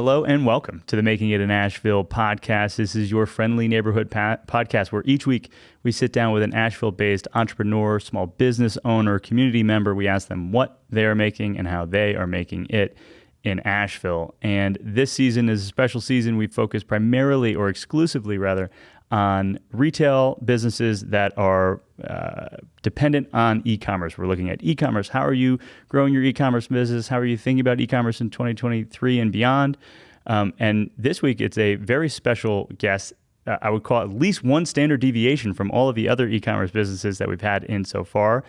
Hello and welcome to the Making It in Asheville podcast. This is your friendly neighborhood podcast where each week we sit down with an Asheville-based entrepreneur, small business owner, community member. We ask them what they are making and how they are making it in Asheville. And this season is a special season. We focus primarily or exclusively rather on retail businesses that are dependent on e-commerce. We're looking at e-commerce. How are you growing your e-commerce business? How are you thinking about e-commerce in 2023 and beyond? And this week, it's a very special guest. I would call it at least one standard deviation from all of the other e-commerce businesses that we've had in so far.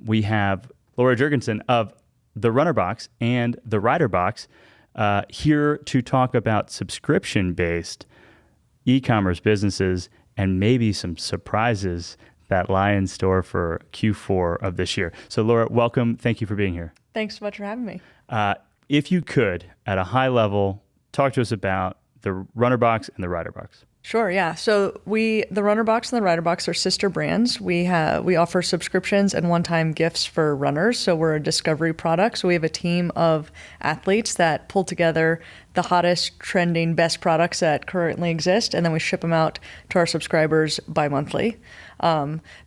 We have Laura Jurgensen of the Runner Box and the Rider Box here to talk about subscription-based e-commerce businesses and maybe some surprises that lie in store for Q4 of this year. So Laura, welcome. Thank you for being here. Thanks so much for having me. If you could, at a high level, talk to us about the Runner Box and the Rider Box. Sure, yeah. So the Runner Box and the Rider Box are sister brands. We offer subscriptions and one-time gifts for runners. So we're a discovery product. So we have a team of athletes that pull together the hottest, trending, best products that currently exist, and then we ship them out to our subscribers bi-monthly.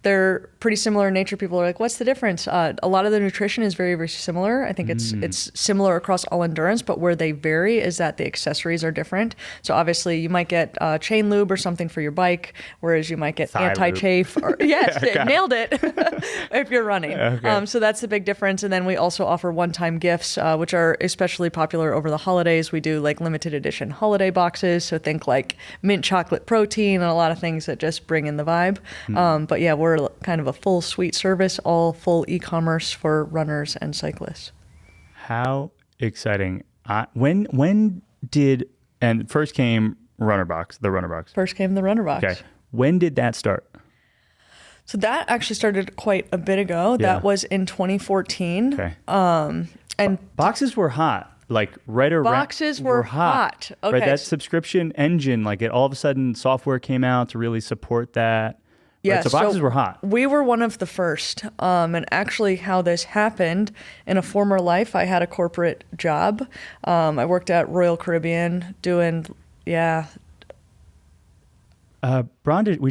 They're pretty similar in nature. People are like, what's the difference? A lot of the nutrition is very, very similar. I think it's similar across all endurance, but where they vary is that the accessories are different. So obviously you might get chain lube or something for your bike, whereas you might get thigh anti-chafe. Yes, nailed it, if you're running. Okay. So that's the big difference. And then we also offer one-time gifts, which are especially popular over the holidays. We do like limited edition holiday boxes. So think like mint chocolate protein and a lot of things that just bring in the vibe. But yeah, we're kind of a full suite service, all full e-commerce for runners and cyclists. How exciting. When did, and first came Runner Box, the Runner Box. First came the Runner Box. Okay. When did that start? So that actually started quite a bit ago. Yeah. That was in 2014. Okay. And boxes were hot. Like right around. Boxes were hot. Okay. Right, that subscription engine, like it all of a sudden software came out to really support that. Yeah, right, so boxes were hot. We were one of the first. And actually how this happened, in a former life, I had a corporate job. I worked at Royal Caribbean doing, We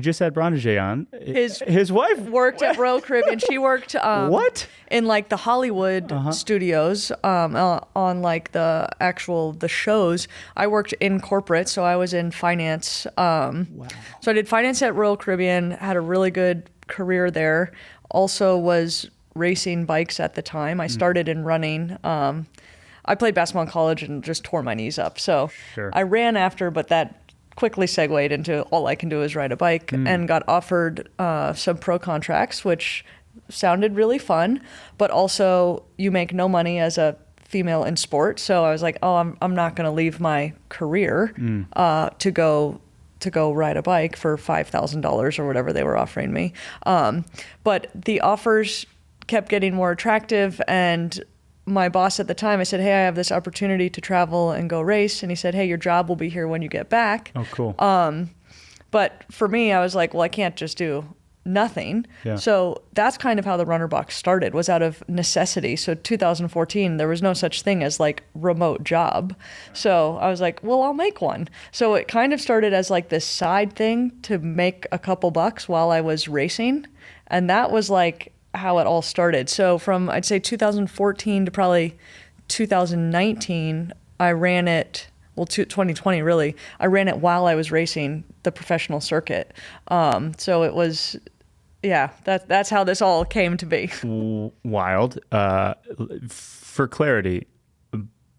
just had Brondage on. His wife worked at Royal Caribbean. She worked what? In like the Hollywood studios on like the shows. I worked in corporate, so I was in finance. Wow. So I did finance at Royal Caribbean, had a really good career there. Also was racing bikes at the time. I started in running. I played basketball in college and just tore my knees up. So Sure. I ran after, but that quickly segued into all I can do is ride a bike and got offered some pro contracts, which sounded really fun, but also you make no money as a female in sport. So I was like, oh, I'm not going to leave my career to go ride a bike for $5,000 or whatever they were offering me. But the offers kept getting more attractive, and my boss at the time, I said, hey, I have this opportunity to travel and go race. And he said, hey, your job will be here when you get back. Oh, cool. But for me, I was like, well, I can't just do nothing. Yeah. So that's kind of how the Runner Box started, was out of necessity. So 2014, there was no such thing as like remote job. So I was like, well, I'll make one. So it kind of started as like this side thing to make a couple bucks while I was racing. And that was like how it all started. So from, I'd say 2014 to probably 2019, I ran it, 2020 really, I ran it while I was racing the professional circuit. So it was, that's how this all came to be. Wild. For clarity,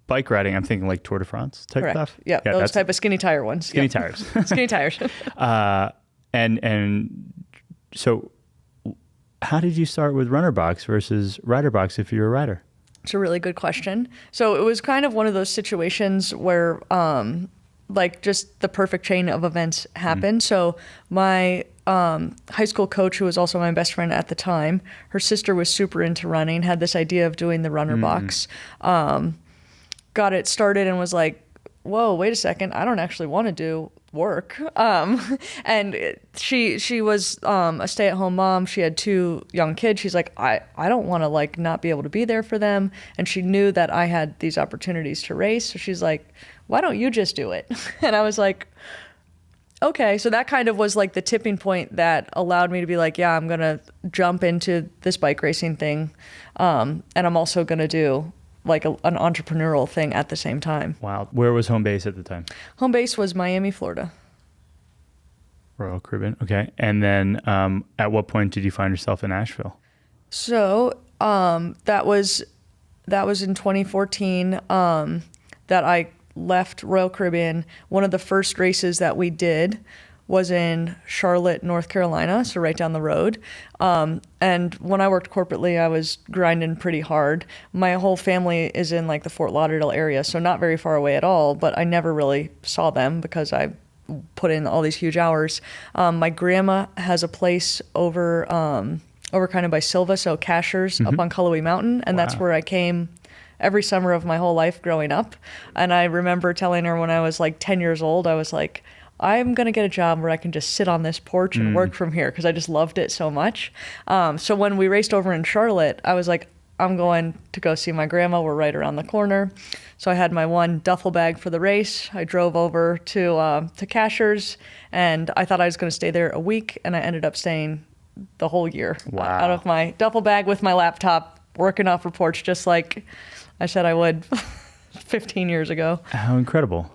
bike riding, I'm thinking like Tour de France type Correct. stuff? Yeah, those type of skinny tire ones. Skinny tires. Skinny tires. And so how did you start with Runner Box versus Rider Box if you're a rider? It's a really good question. So it was kind of one of those situations where like just the perfect chain of events happened. So my high school coach, who was also my best friend at the time, her sister was super into running, had this idea of doing the Runner Box, got it started and was like, whoa, wait a second, I don't actually want to do work. And she was a stay-at-home mom. She had 2 young kids. She's like, I don't want to like not be able to be there for them. And she knew that I had these opportunities to race. So she's like, why don't you just do it? And I was like, okay. So that kind of was like the tipping point that allowed me to be like, yeah, I'm going to jump into this bike racing thing. And I'm also going to do like an entrepreneurial thing at the same time. Wow. Where was home base at the time? Home base was Miami, Florida. Royal Caribbean. Okay. And then at what point did you find yourself in Asheville? So that was in 2014 that I left Royal Caribbean. One of the first races that we did was in Charlotte, North Carolina, so right down the road. And when I worked corporately, I was grinding pretty hard. My whole family is in like the Fort Lauderdale area, so not very far away at all, but I never really saw them because I put in all these huge hours. My grandma has a place over kind of by Silva, so Cashers, up on Cullowhee Mountain, and that's where I came every summer of my whole life growing up. And I remember telling her when I was like 10 years old, I was like, I'm going to get a job where I can just sit on this porch and work from here because I just loved it so much. So when we raced over in Charlotte, I was like, I'm going to go see my grandma. We're right around the corner. So I had my one duffel bag for the race. I drove over to Cashers, and I thought I was going to stay there a week, and I ended up staying the whole year. Wow. Out of my duffel bag with my laptop, working off reports just like I said I would 15 years ago. How incredible.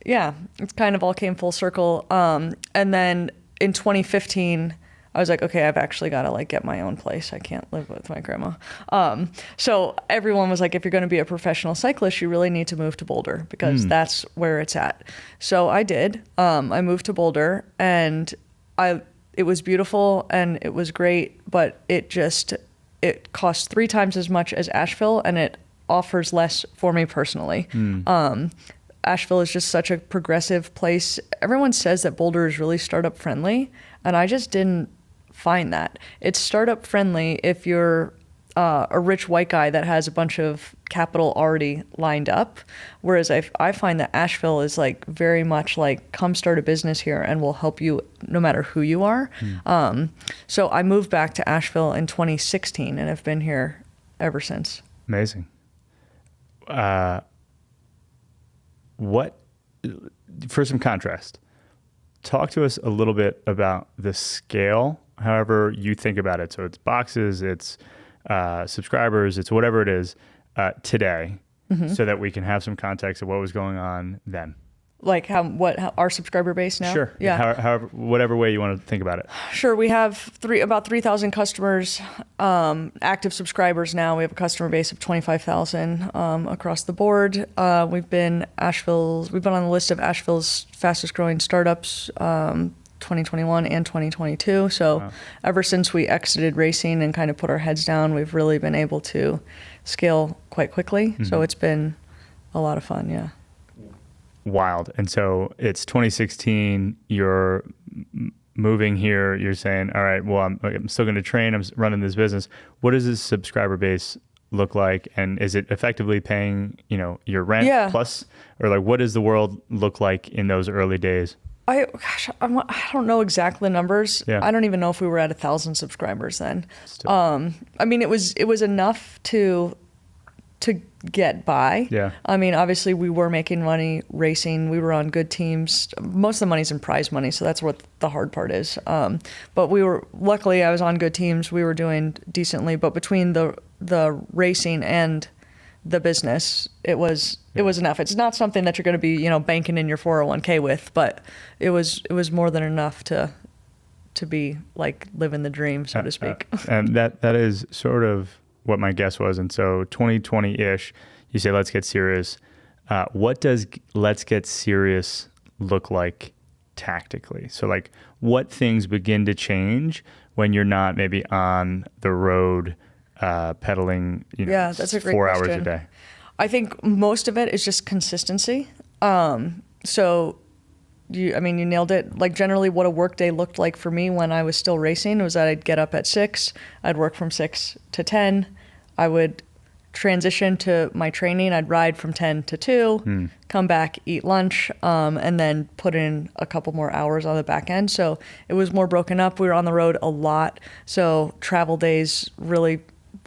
Yeah, it kind of all came full circle. And then in 2015, I was like, okay, I've actually got to like get my own place. I can't live with my grandma. So everyone was like, if you're going to be a professional cyclist, you really need to move to Boulder because that's where it's at. So I did. I moved to Boulder, and it was beautiful and it was great, but it costs 3 times as much as Asheville, and it offers less for me personally. Asheville is just such a progressive place. Everyone says that Boulder is really startup friendly, and I just didn't find that. It's startup friendly if you're a rich white guy that has a bunch of capital already lined up, whereas I find that Asheville is like very much like, come start a business here and we'll help you no matter who you are. So I moved back to Asheville in 2016 and have been here ever since. Amazing. What, for some contrast, talk to us a little bit about the scale, however you think about it. So it's boxes, it's subscribers, it's whatever it is today, so that we can have some context of what was going on then. Like how our subscriber base now? Sure. Yeah. However, whatever way you want to think about it. Sure. We have about 3,000 customers, active subscribers now. We have a customer base of 25,000 across the board. We've been on the list of Asheville's fastest growing startups 2021 and 2022. So ever since we exited racing and kind of put our heads down, we've really been able to scale quite quickly. So it's been a lot of fun. Yeah. Wild. And so it's 2016, you're moving here, you're saying, all right, well, I'm still going to train, I'm running this business. What does this subscriber base look like? And is it effectively paying, your rent plus, or like, what does the world look like in those early days? I don't know exactly the numbers. Yeah. I don't even know if we were at 1,000 subscribers then. I mean, it was enough to get by. Yeah. I mean, obviously we were making money racing. We were on good teams. Most of the money's in prize money, so that's what the hard part is. But luckily I was on good teams. We were doing decently, but between the racing and the business, it was enough. It's not something that you're going to be, banking in your 401k with, but it was more than enough to be like living the dream, so to speak. And that is sort of what my guess was. And so 2020-ish, you say, let's get serious. What does let's get serious look like tactically? So like what things begin to change when you're not maybe on the road pedaling, that's a great 4 question. hours a day? I think most of it is just consistency. So you nailed it. Like generally what a work day looked like for me when I was still racing was that I'd get up at 6, I'd work from 6 to 10. I would transition to my training, I'd ride from 10 to 2, come back, eat lunch, and then put in a couple more hours on the back end. So it was more broken up. We were on the road a lot. So travel days really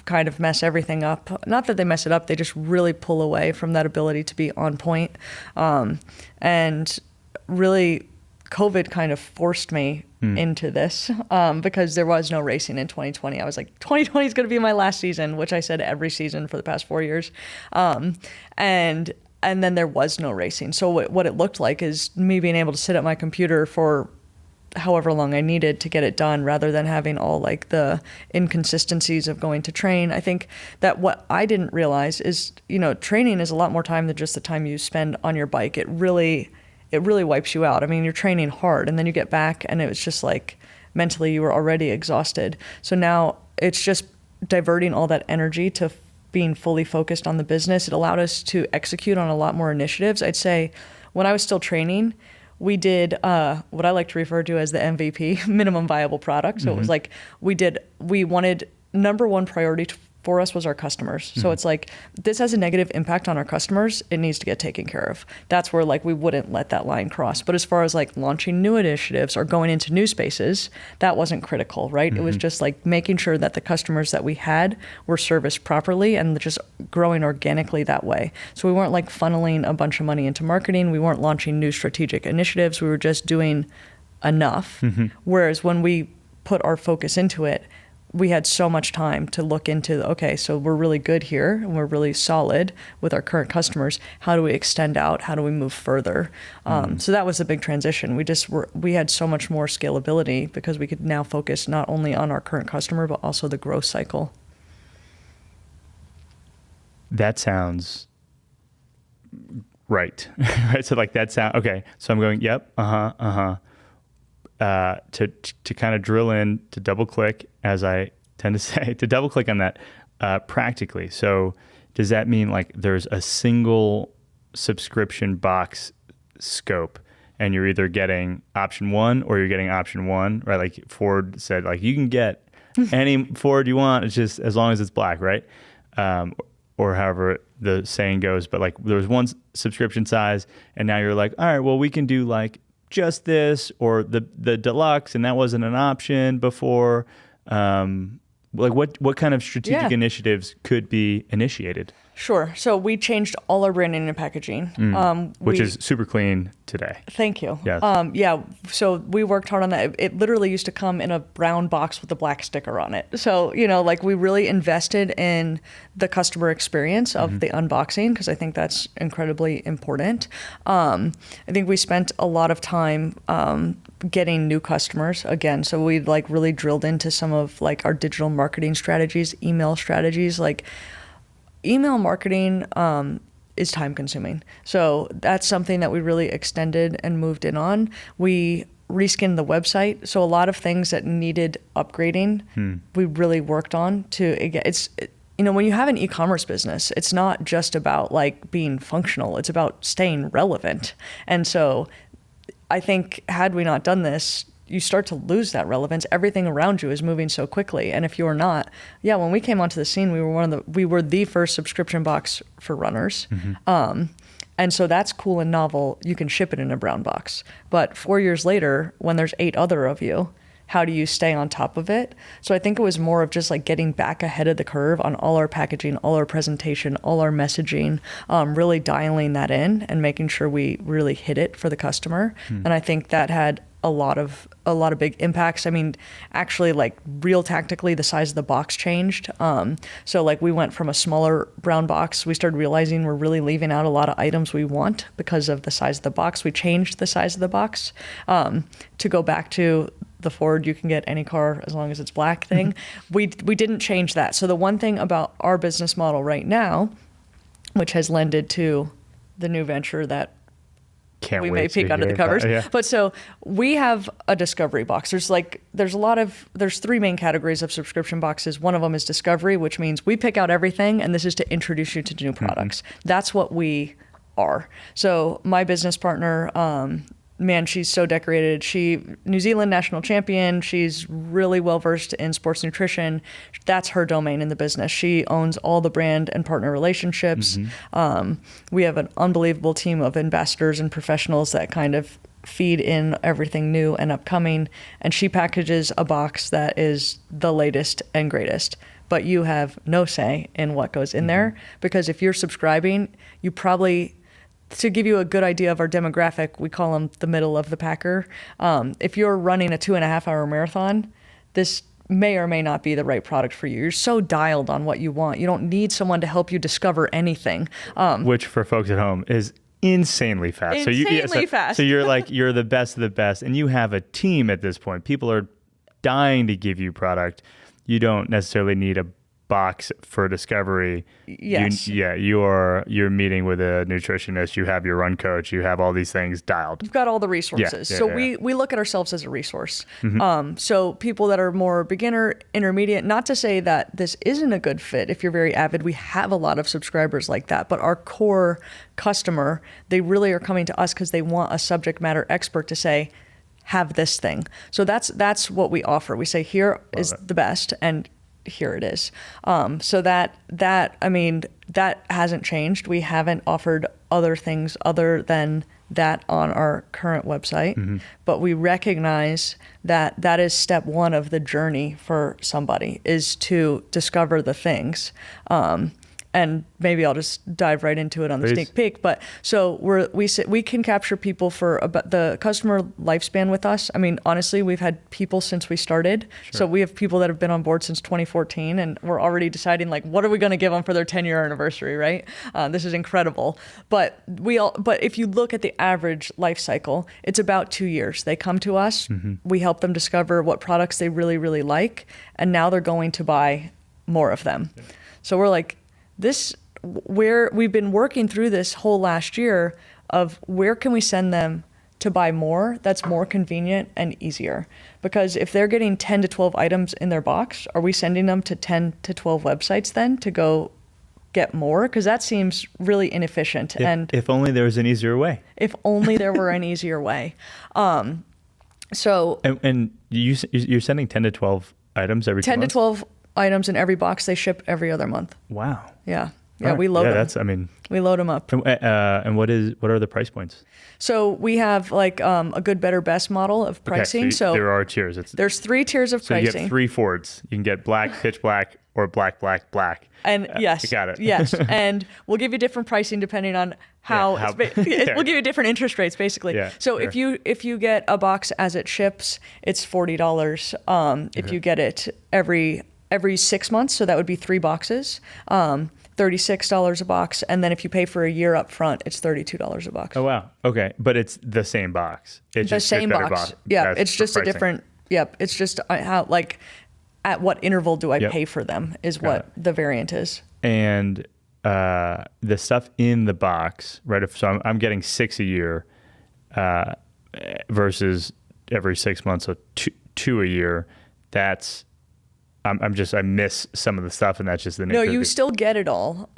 kind of mess everything up. Not that they mess it up, they just really pull away from that ability to be on point. And really, COVID kind of forced me into this because there was no racing in 2020. I was like, 2020 is going to be my last season, which I said every season for the past 4 years. And then there was no racing. So what it looked like is me being able to sit at my computer for however long I needed to get it done, rather than having all like the inconsistencies of going to train. I think that what I didn't realize is, training is a lot more time than just the time you spend on your bike. It really wipes you out. I mean, you're training hard and then you get back and it was just like mentally you were already exhausted. So now it's just diverting all that energy to being fully focused on the business. It allowed us to execute on a lot more initiatives. I'd say when I was still training, we did what I like to refer to as the MVP, minimum viable product. So it was like we wanted, number one priority for us was our customers. So it's like, this has a negative impact on our customers. It needs to get taken care of. That's where like we wouldn't let that line cross. But as far as like launching new initiatives or going into new spaces, that wasn't critical, right? It was just like making sure that the customers that we had were serviced properly and just growing organically that way. So we weren't like funneling a bunch of money into marketing. We weren't launching new strategic initiatives. We were just doing enough. Whereas when we put our focus into it, we had so much time to look into, okay, so we're really good here and we're really solid with our current customers. How do we extend out? How do we move further? So that was a big transition. We had so much more scalability because we could now focus not only on our current customer, but also the growth cycle. That sounds right. Right. So like okay. So I'm going, yep. To kind of drill in, to double click, as I tend to say, to double click on that practically. So does that mean like there's a single subscription box scope and you're either getting option one or you're getting option one, right? Like Ford said, like you can get any Ford you want. It's just as long as it's black, right? Or however the saying goes, but like there was one subscription size and now you're like, all right, well, we can do like just this or the deluxe, and that wasn't an option before. Like what kind of strategic initiatives could be initiated? Sure. So we changed all our branding and packaging, which is super clean today. Thank you. Yes. So we worked hard on that. It literally used to come in a brown box with a black sticker on it. So, like we really invested in the customer experience of the unboxing, because I think that's incredibly important. I think we spent a lot of time getting new customers again. So we like really drilled into some of like our digital marketing strategies, email strategies. Like email marketing is time consuming. So that's something that we really extended and moved in on. We reskinned the website. So a lot of things that needed upgrading, we really worked on when you have an e-commerce business, it's not just about like being functional, it's about staying relevant. And so I think had we not done this, you start to lose that relevance. Everything around you is moving so quickly. And if you're not, when we came onto the scene, we were the first subscription box for runners. And so that's cool and novel. You can ship it in a brown box. But 4 years later, when there's 8 other of you, how do you stay on top of it? So I think it was more of just like getting back ahead of the curve on all our packaging, all our presentation, all our messaging, really dialing that in and making sure we really hit it for the customer. And I think that had a lot of big impacts. I mean, actually, like real tactically, the size of the box changed. So like we went from a smaller brown box. We started realizing we're really leaving out a lot of items we want because of the size of the box. We changed the size of the box to go back to the Ford, you can get any car as long as it's black thing. We didn't change that. So the one thing about our business model right now, which has lended to the new venture that we may peek under the covers. But so we have a discovery box. There's 3 main categories of subscription boxes. One of them is discovery, which means we pick out everything and this is to introduce you to new products. That's what we are. So my business partner, man, she's so decorated. She New Zealand national champion. She's really well versed in sports nutrition. That's her domain in the business. She owns all the brand and partner relationships. We have an unbelievable team of ambassadors and professionals that kind of feed in everything new and upcoming. And she packages a box that is the latest and greatest. But you have no say in what goes in there, because if you're subscribing, you probably, to give you a good idea of our demographic, we call them the middle of the packer. If you're running a 2.5-hour marathon, this may or may not be the right product for you. You're so dialed on what you want. You don't need someone to help you discover anything. Which for folks at home is insanely fast. Fast. So you're like, you're the best of the best, and you have a team at this point. People are dying to give you product. You don't necessarily need a box for discovery. Yes. You're meeting with a nutritionist, you have your run coach, you have all these things dialed. You've got all the resources. We look at ourselves as a resource. So people that are more beginner, intermediate, not to say that this isn't a good fit. If you're very avid, we have a lot of subscribers like that, but our core customer, they really are coming to us because they want a subject matter expert to say, have this thing. So that's what we offer. We say, here is the best, and here it is. So that hasn't changed. We haven't offered other things other than that on our current website, but we recognize that that is step one of the journey for somebody, is to discover the things. And maybe I'll just dive right into it on the sneak peek. But so we can capture people for about the customer lifespan with us. I mean, honestly, we've had people since we started. Sure. So we have people that have been on board since 2014, and we're already deciding, like, what are we going to give them for their 10-year anniversary, right? This is incredible. But if you look at the average life cycle, it's about 2 years. They come to us, we help them discover what products they really, really like, and now they're going to buy more of them. Yeah. So we're like, we've been working through this whole last year of where can we send them to buy more that's more convenient and easier. Because if they're getting 10 to 12 items in their box, are we sending them to 10 to 12 websites then to go get more? Because that seems really inefficient. If only there was an easier way. If only there were an easier way. And you're sending 10 to 12 items every 2 months? 10 to 12 items in every box. They ship every other month. Wow. Yeah. Right. We load them. We load them up. And what are the price points? So we have like a good, better, best model of pricing. Okay, so there are tiers. There's 3 tiers of pricing. So you get 3 Fords. You can get black, pitch black, or black, black, black. And yes, got it. Yes, and we'll give you different pricing depending on we'll give you different interest rates basically. Yeah, so sure. if you get a box as it ships, it's $40. If you get it every 6 months, so that would be 3 boxes. $36 a box, and then if you pay for a year up front, it's $32 a box. Oh wow, okay, but it's the same box. It's the same box. Yeah, it's just a different. Yep, it's just how, like, at what interval do I pay for them is what the variant is. And the stuff in the box, right? So I'm getting 6 a year versus every 6 months, so two a year. That's I miss some of the stuff, and that's just the nature. No, you still get it all.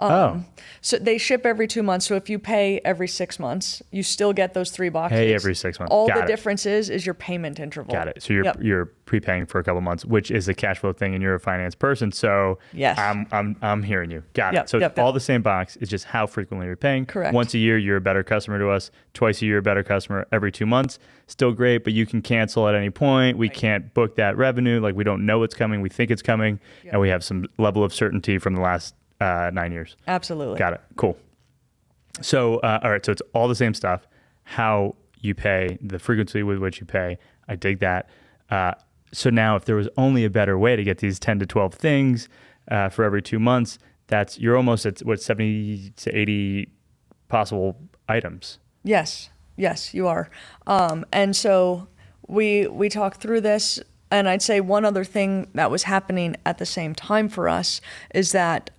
So they ship every 2 months. So if you pay every 6 months, you still get those 3 boxes. Pay every 6 months. All the difference is your payment interval. Got it. So you're prepaying for a couple months, which is a cash flow thing, and you're a finance person. So yes, I'm hearing you. Got it. So it's all the same box. It's just how frequently you're paying. Correct. Once a year, you're a better customer to us. Twice a year, a better customer. Every 2 months, still great, but you can cancel at any point. We can't book that revenue. Like, we don't know what's coming. We think it's coming. And we have some level of certainty from the last 9 years. Absolutely. Got it. Cool. So, all right. So it's all the same stuff. How you pay, the frequency with which you pay. I dig that. So now, if there was only a better way to get these 10 to 12 things for every 2 months, you're almost at 70 to 80 possible items. Yes, you are. And so we talked through this. And I'd say one other thing that was happening at the same time for us is that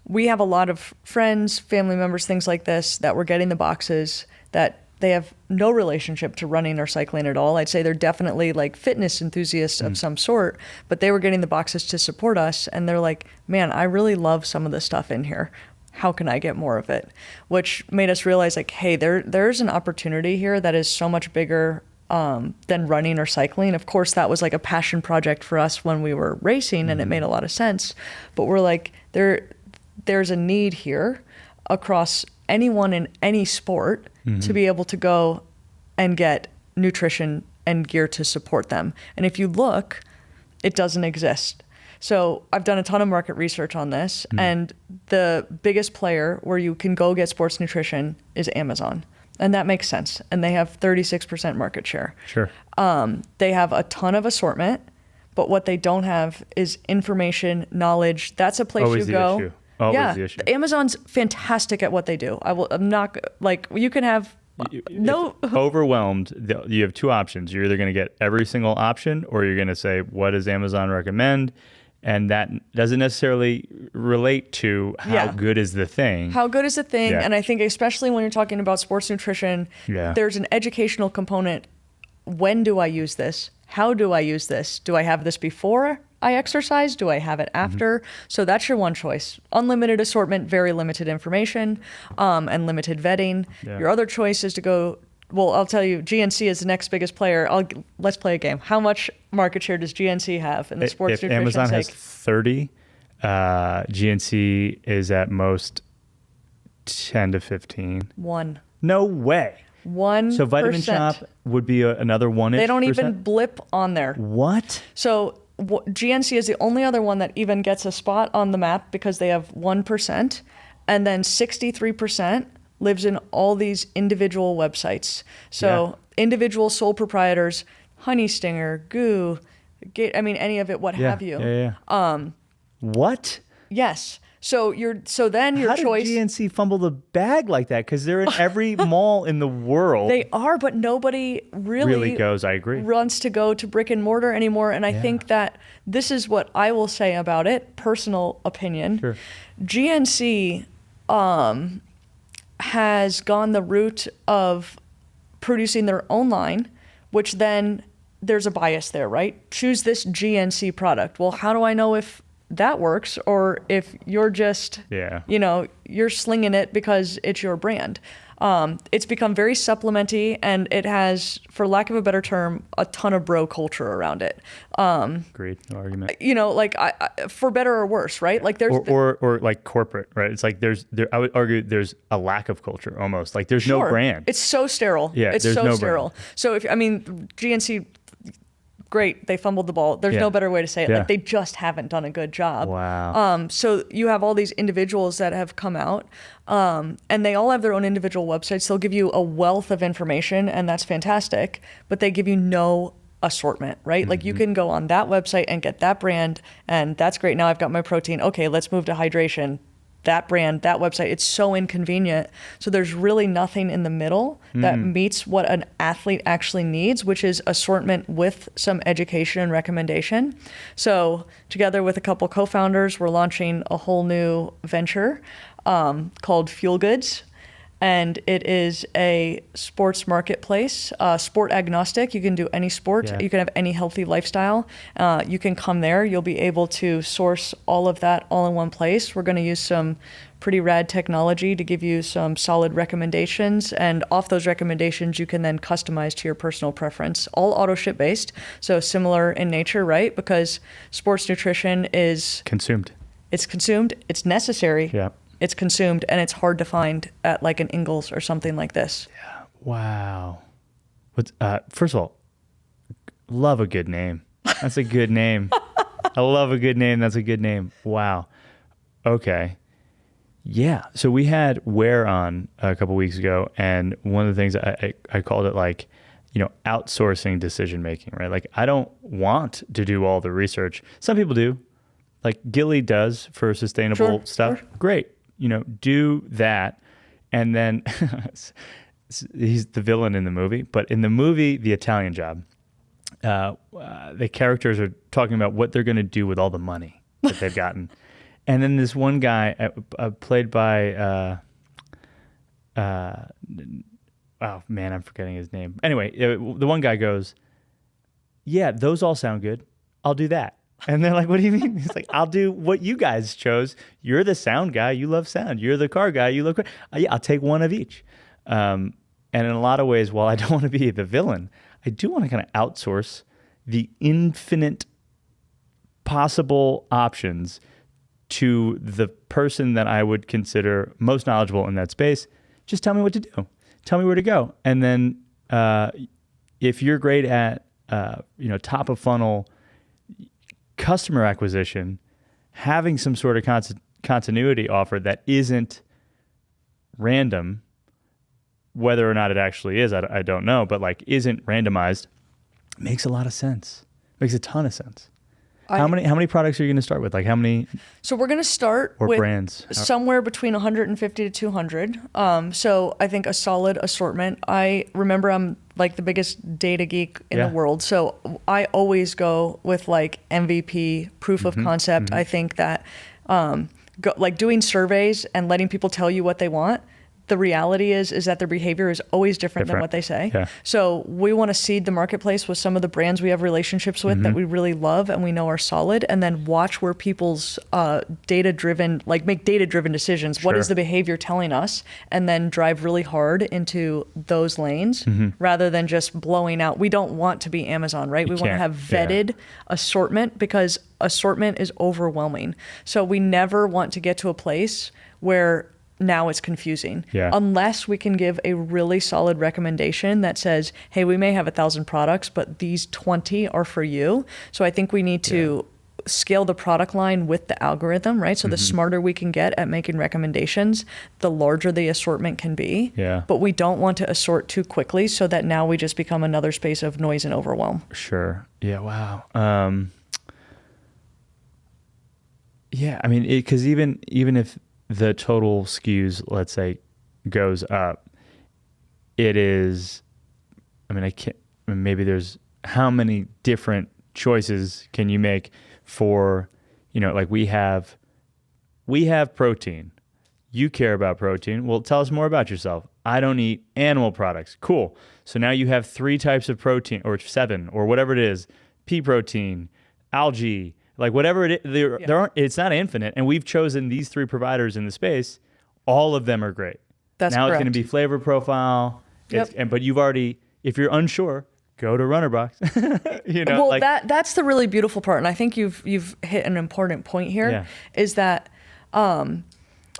we have a lot of friends, family members, things like this, that were getting the boxes that they have no relationship to running or cycling at all. I'd say they're definitely like fitness enthusiasts of some sort, but they were getting the boxes to support us. And they're like, man, I really love some of the stuff in here. how can I get more of it? Which made us realize like, hey, there's an opportunity here that is so much bigger than running or cycling. Of course, that was like a passion project for us when we were racing, and it made a lot of sense. But we're like, there's a need here across anyone in any sport to be able to go and get nutrition and gear to support them. And if you look, it doesn't exist. So I've done a ton of market research on this, and the biggest player where you can go get sports nutrition is Amazon. And that makes sense. And they have 36% market share. Sure. They have a ton of assortment, but what they don't have is information, knowledge. That's a place Always you the go. issue. Always the issue. Amazon's fantastic at what they do. I'm not like, you can have no overwhelmed. You have two options. You're either going to get every single option, or you're going to say, what does Amazon recommend? And that doesn't necessarily relate to how good is the thing. How good is the thing? Yeah. And I think especially when you're talking about sports nutrition, there's an educational component. When do I use this? How do I use this? Do I have this before I exercise? Do I have it after? So that's your one choice. Unlimited assortment, very limited information, and limited vetting. Yeah. Your other choice is to go, well, I'll tell you, GNC is the next biggest player. Let's play a game. How much market share does GNC have in the sports if nutrition Amazon has sake? 30, GNC is at most 10 to 15. One. No way. 1%. So Vitamin Shop would be another 1-ish%? They don't even blip on there. What? So GNC is the only other one that even gets a spot on the map because they have 1%. And then 63% lives in all these individual websites. So individual sole proprietors, Honey Stinger, Goo, any of it, what have you. What? Yes. So then your How choice. did GNC fumble the bag like that? Because they're in every mall in the world. They are, but nobody really goes. I agree. Wants to go to brick and mortar anymore. And I think that this is what I will say about it, personal opinion. Sure. GNC has gone the route of producing their own line, which then there's a bias there, right? Choose this GNC product. Well, how do I know if that works or if you're just, you're slinging it because it's your brand? It's become very supplementy, and it has, for lack of a better term, a ton of bro culture around it. Agreed. No argument. For better or worse, right? Like there's or like corporate, right? It's like I would argue there's a lack of culture almost. Like there's no brand. It's so sterile. Yeah, it's there's so no sterile. brand. So GNC, great, they fumbled the ball. There's no better way to say it. Like they just haven't done a good job. Wow. So you have all these individuals that have come out, and they all have their own individual websites. They'll give you a wealth of information, and that's fantastic, but they give you no assortment, right? Like you can go on that website and get that brand, and that's great. Now I've got my protein. Okay, let's move to hydration. That brand, that website, it's so inconvenient. So there's really nothing in the middle that meets what an athlete actually needs, which is assortment with some education and recommendation. So together with a couple co-founders, we're launching a whole new venture called Fuel Goods. And it is a sports marketplace, sport agnostic. You can do any sport. Yeah. You can have any healthy lifestyle. You can come there. You'll be able to source all of that all in one place. We're going to use some pretty rad technology to give you some solid recommendations. And off those recommendations, you can then customize to your personal preference. All auto ship based, so similar in nature, right? Because sports nutrition is consumed. It's consumed. It's necessary. Yeah. It's consumed, and it's hard to find at like an Ingles or something like this. Yeah. Wow. First of all, love a good name. That's a good name. I love a good name. That's a good name. Wow. Okay. Yeah. So we had Ware on a couple weeks ago, and one of the things I called it like, outsourcing decision making, right? Like I don't want to do all the research. Some people do. Like Gilly does for sustainable stuff. Sure. Great. Do that. And then he's the villain in the movie. But in the movie, The Italian Job, the characters are talking about what they're going to do with all the money that they've gotten. And then this one guy played by, oh man, I'm forgetting his name. Anyway, the one guy goes, yeah, those all sound good. I'll do that. And they're like, what do you mean? He's like, I'll do what you guys chose. You're the sound guy. You love sound. You're the car guy. You love car. Yeah, I'll take one of each. And in a lot of ways, while I don't want to be the villain, I do want to kind of outsource the infinite possible options to the person that I would consider most knowledgeable in that space. Just tell me what to do. Tell me where to go. And then if you're great at top of funnel customer acquisition, having some sort of continuity offer that isn't random, whether or not it actually is, I don't know, but like isn't randomized, makes a lot of sense. Makes a ton of sense. How many products are you going to start with? Like how many? So we're going to start with brands somewhere between 150 to 200. So I think a solid assortment. I remember I'm like the biggest data geek in the world. So I always go with like MVP, proof of concept. I think that like doing surveys and letting people tell you what they want, the reality is that their behavior is always different than what they say. Yeah. So we want to seed the marketplace with some of the brands we have relationships with that we really love and we know are solid, and then watch where people's data-driven, like make data-driven decisions. Sure. What is the behavior telling us? And then drive really hard into those lanes rather than just blowing out. We don't want to be Amazon, right? We want to have vetted assortment because assortment is overwhelming. So we never want to get to a place where now it's confusing. Unless we can give a really solid recommendation that says, hey, we may have 1,000 products, but these 20 are for you. So I think we need to scale the product line with the algorithm, right? So the smarter we can get at making recommendations, the larger the assortment can be. But we don't want to assort too quickly so that now we just become another space of noise and overwhelm. Sure. Yeah. Wow. I mean, because even if the total SKUs, let's say, goes up, it is, maybe there's how many different choices can you make for, like we have protein. You care about protein. Well, tell us more about yourself. I don't eat animal products. Cool. So now you have 3 types of protein, or 7, or whatever it is, pea protein, algae, like whatever it is, there aren't, it's not infinite. And we've chosen these 3 providers in the space. All of them are great. That's now correct. It's going to be flavor profile. But you've already, if you're unsure, go to RunnerBox. That's the really beautiful part. And I think you've hit an important point here is that a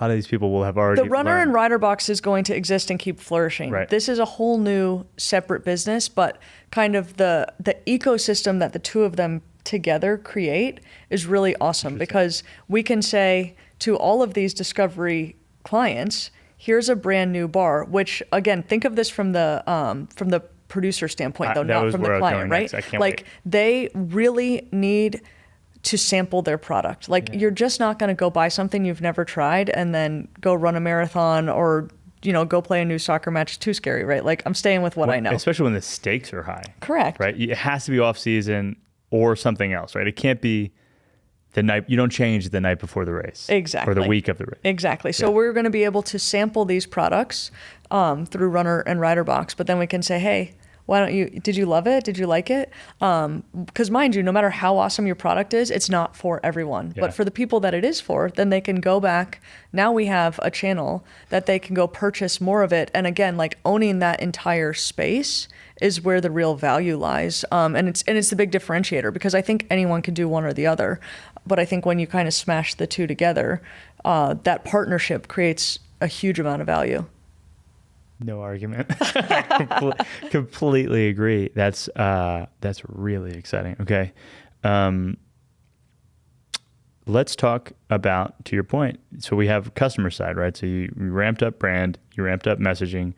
lot of these people will have already the Runner and Rider Box is going to exist and keep flourishing. Right. This is a whole new separate business, but kind of the ecosystem that the two of them together create is really awesome because we can say to all of these discovery clients, here's a brand new bar, which again, think of this from the producer standpoint though, not from the client, right? Like they really need to sample their product. Like you're just not going to go buy something you've never tried and then go run a marathon or go play a new soccer match. It's too scary, right? Like I'm staying with what I know. Especially when the stakes are high. Correct. Right? It has to be off season or something else, right? It can't be the night, you don't change the night before the race. Exactly. Or the week of the race. Exactly. So we're going to be able to sample these products through Runner and Rider Box, but then we can say, hey, did you love it? Did you like it? Because mind you, no matter how awesome your product is, it's not for everyone. But for the people that it is for, then they can go back. Now we have a channel that they can go purchase more of it. And again, like owning that entire space is where the real value lies. And it's the big differentiator because I think anyone can do one or the other. But I think when you kind of smash the two together, that partnership creates a huge amount of value. No argument. Completely agree. That's really exciting. Okay. Let's talk about, to your point, so we have customer side, right? So you ramped up brand, you ramped up messaging,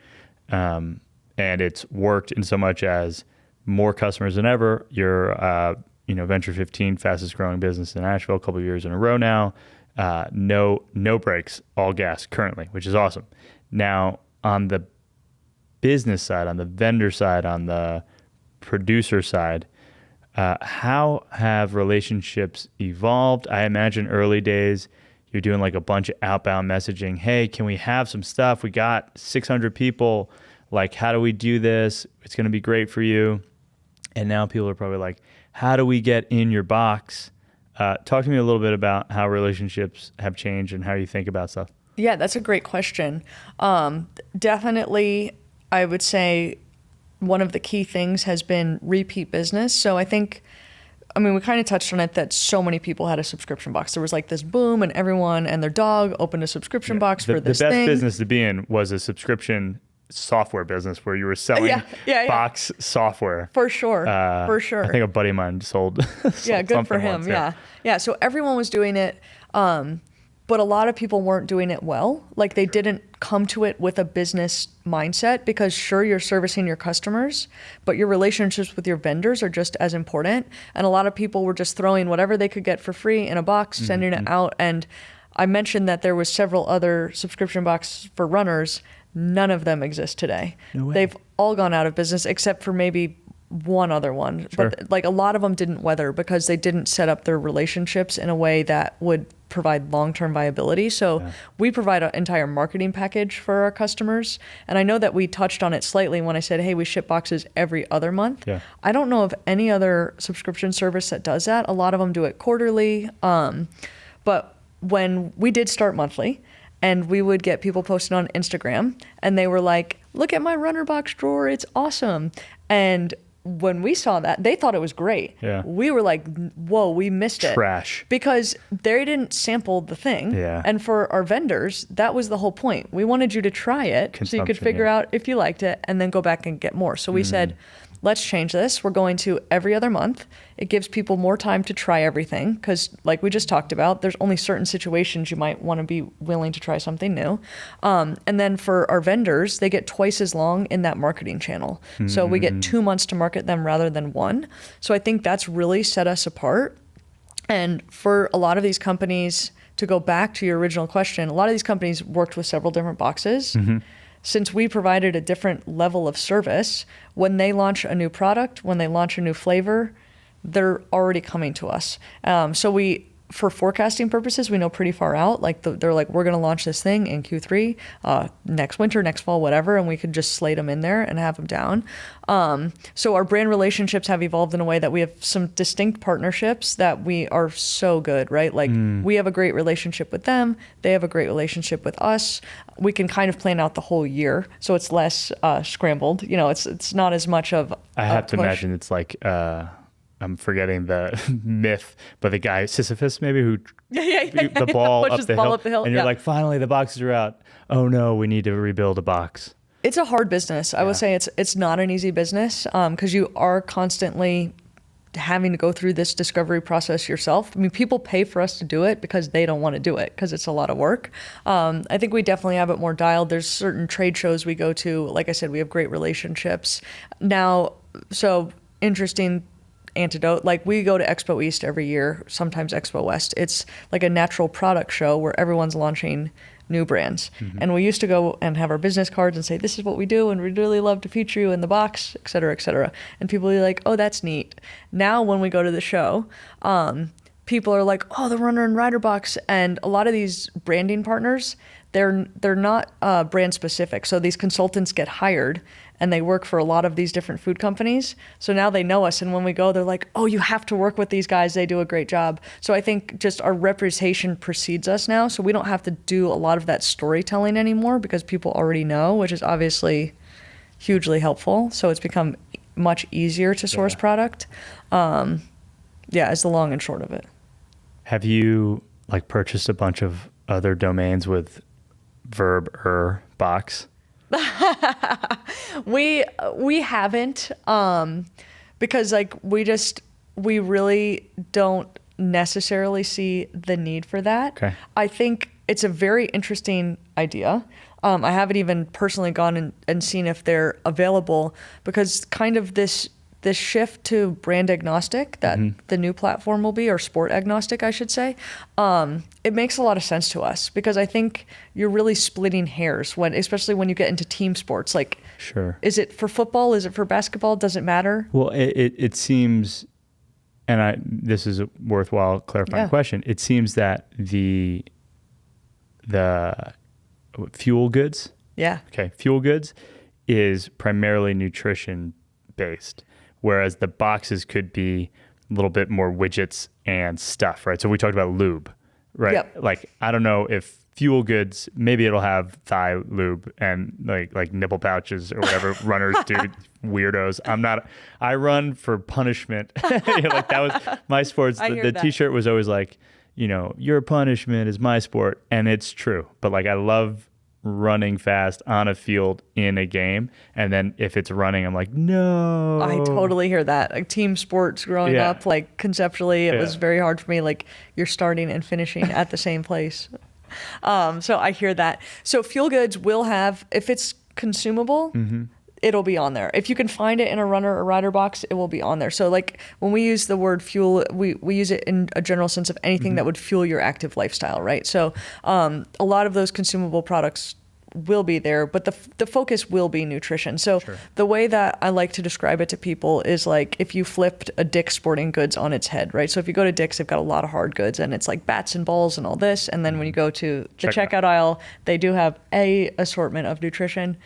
and it's worked in so much as more customers than ever. You're, Venture 15, fastest growing business in Asheville, a couple of years in a row now. No brakes, all gas currently, which is awesome. Now, on the business side, on the vendor side, on the producer side, how have relationships evolved? I imagine early days, you're doing like a bunch of outbound messaging. Hey, can we have some stuff? We got 600 people. Like, how do we do this? It's going to be great for you. And now people are probably like, how do we get in your box? Talk to me a little bit about how relationships have changed and how you think about stuff. Yeah, that's a great question. Definitely, I would say one of the key things has been repeat business. So I think, we kind of touched on it that so many people had a subscription box. There was like this boom and everyone and their dog opened a subscription box for this thing. The best business to be in was a subscription software business where you were selling box software. For sure. For sure. I think a buddy of mine sold good for him. Once, yeah. So everyone was doing it. But a lot of people weren't doing it well. Like they didn't come to it with a business mindset because sure, you're servicing your customers, but your relationships with your vendors are just as important. And a lot of people were just throwing whatever they could get for free in a box, sending it out. And I mentioned that there was several other subscription boxes for runners. None of them exist today. No way. They've all gone out of business except for maybe one other one. Sure. But like a lot of them didn't weather because they didn't set up their relationships in a way that would provide long-term viability. So we provide an entire marketing package for our customers. And I know that we touched on it slightly when I said, hey, we ship boxes every other month. Yeah. I don't know of any other subscription service that does that. A lot of them do it quarterly. But when we did start monthly, and we would get people posting on Instagram and they were like, look at my runner box drawer, it's awesome. And when we saw that, they thought it was great. Yeah. We were like, whoa, we missed it. Trash. Because they didn't sample the thing. Yeah. And for our vendors, that was the whole point. We wanted you to try it so you could figure out if you liked it and then go back and get more. So we said, let's change this. We're going to every other month. It gives people more time to try everything because like we just talked about, there's only certain situations you might want to be willing to try something new. And then for our vendors, they get twice as long in that marketing channel. So we get 2 months to market them rather than one. So I think that's really set us apart. And for a lot of these companies, to go back to your original question, a lot of these companies worked with several different boxes. Since we provided a different level of service, when they launch a new product, when they launch a new flavor, they're already coming to us. So we, for forecasting purposes, we know pretty far out. Like they're like, we're going to launch this thing in Q3, next winter, next fall, whatever, and we could just slate them in there and have them down. So our brand relationships have evolved in a way that we have some distinct partnerships that we are so good, right? Like we have a great relationship with them. They have a great relationship with us. We can kind of plan out the whole year. So it's less scrambled. You know, it's not as much of I have to imagine it's like, I'm forgetting the myth, but the guy Sisyphus maybe who the ball up the hill, and you're like, finally the boxes are out. Oh no, we need to rebuild a box. It's a hard business. I would say it's not an easy business because you are constantly having to go through this discovery process yourself. I mean, people pay for us to do it because they don't want to do it because it's a lot of work. I think we definitely have it more dialed. There's certain trade shows we go to. Like I said, we have great relationships now. So interesting antidote. Like we go to Expo East every year, sometimes Expo West. It's like a natural product show where everyone's launching new brands. And we used to go and have our business cards and say, this is what we do and we'd really love to feature you in the box, et cetera, et cetera. And people are like, oh, that's neat. Now when we go to the show, people are like, oh, the Runner and Rider box. And a lot of these branding partners, they're not brand specific. So these consultants get hired and they work for a lot of these different food companies. So now they know us. And when we go, they're like, oh, you have to work with these guys. They do a great job. So I think just our reputation precedes us now. So we don't have to do a lot of that storytelling anymore because people already know, which is obviously hugely helpful. So it's become much easier to source product. Is the long and short of it. Have you like purchased a bunch of other domains with verb box? We haven't because like we really don't necessarily see the need for that. Okay. I think it's a very interesting idea. I haven't even personally gone and seen if they're available because kind of this shift to brand agnostic that the new platform will be, or sport agnostic, I should say, it makes a lot of sense to us because I think you're really splitting hairs especially when you get into team sports. Like, sure, is it for football? Is it for basketball? Does it matter? Well, it seems, and this is a worthwhile clarifying question. It seems that the fuel goods, fuel goods is primarily nutrition based. Whereas the boxes could be a little bit more widgets and stuff, right? So we talked about lube, right? Yep. Like, I don't know if Fuel Goods, maybe it'll have thigh lube and like nipple pouches or whatever runners do, weirdos. I run for punishment. Like that was my sports. The t-shirt was always like, your punishment is my sport. And it's true. But like, I love running fast on a field in a game. And then if it's running, I'm like, no. I totally hear that. Like team sports growing up, like conceptually, it was very hard for me. Like you're starting and finishing at the same place. So I hear that. So Fuel Goods will have, if it's consumable, it'll be on there. If you can find it in a runner or rider box, it will be on there. So like when we use the word fuel, we use it in a general sense of anything that would fuel your active lifestyle, right? So a lot of those consumable products will be there, but the focus will be nutrition. So the way that I like to describe it to people is like if you flipped a Dick's Sporting Goods on its head, right? So if you go to Dick's, they've got a lot of hard goods and it's like bats and balls and all this. And then when you go to the checkout aisle, they do have a assortment of nutrition.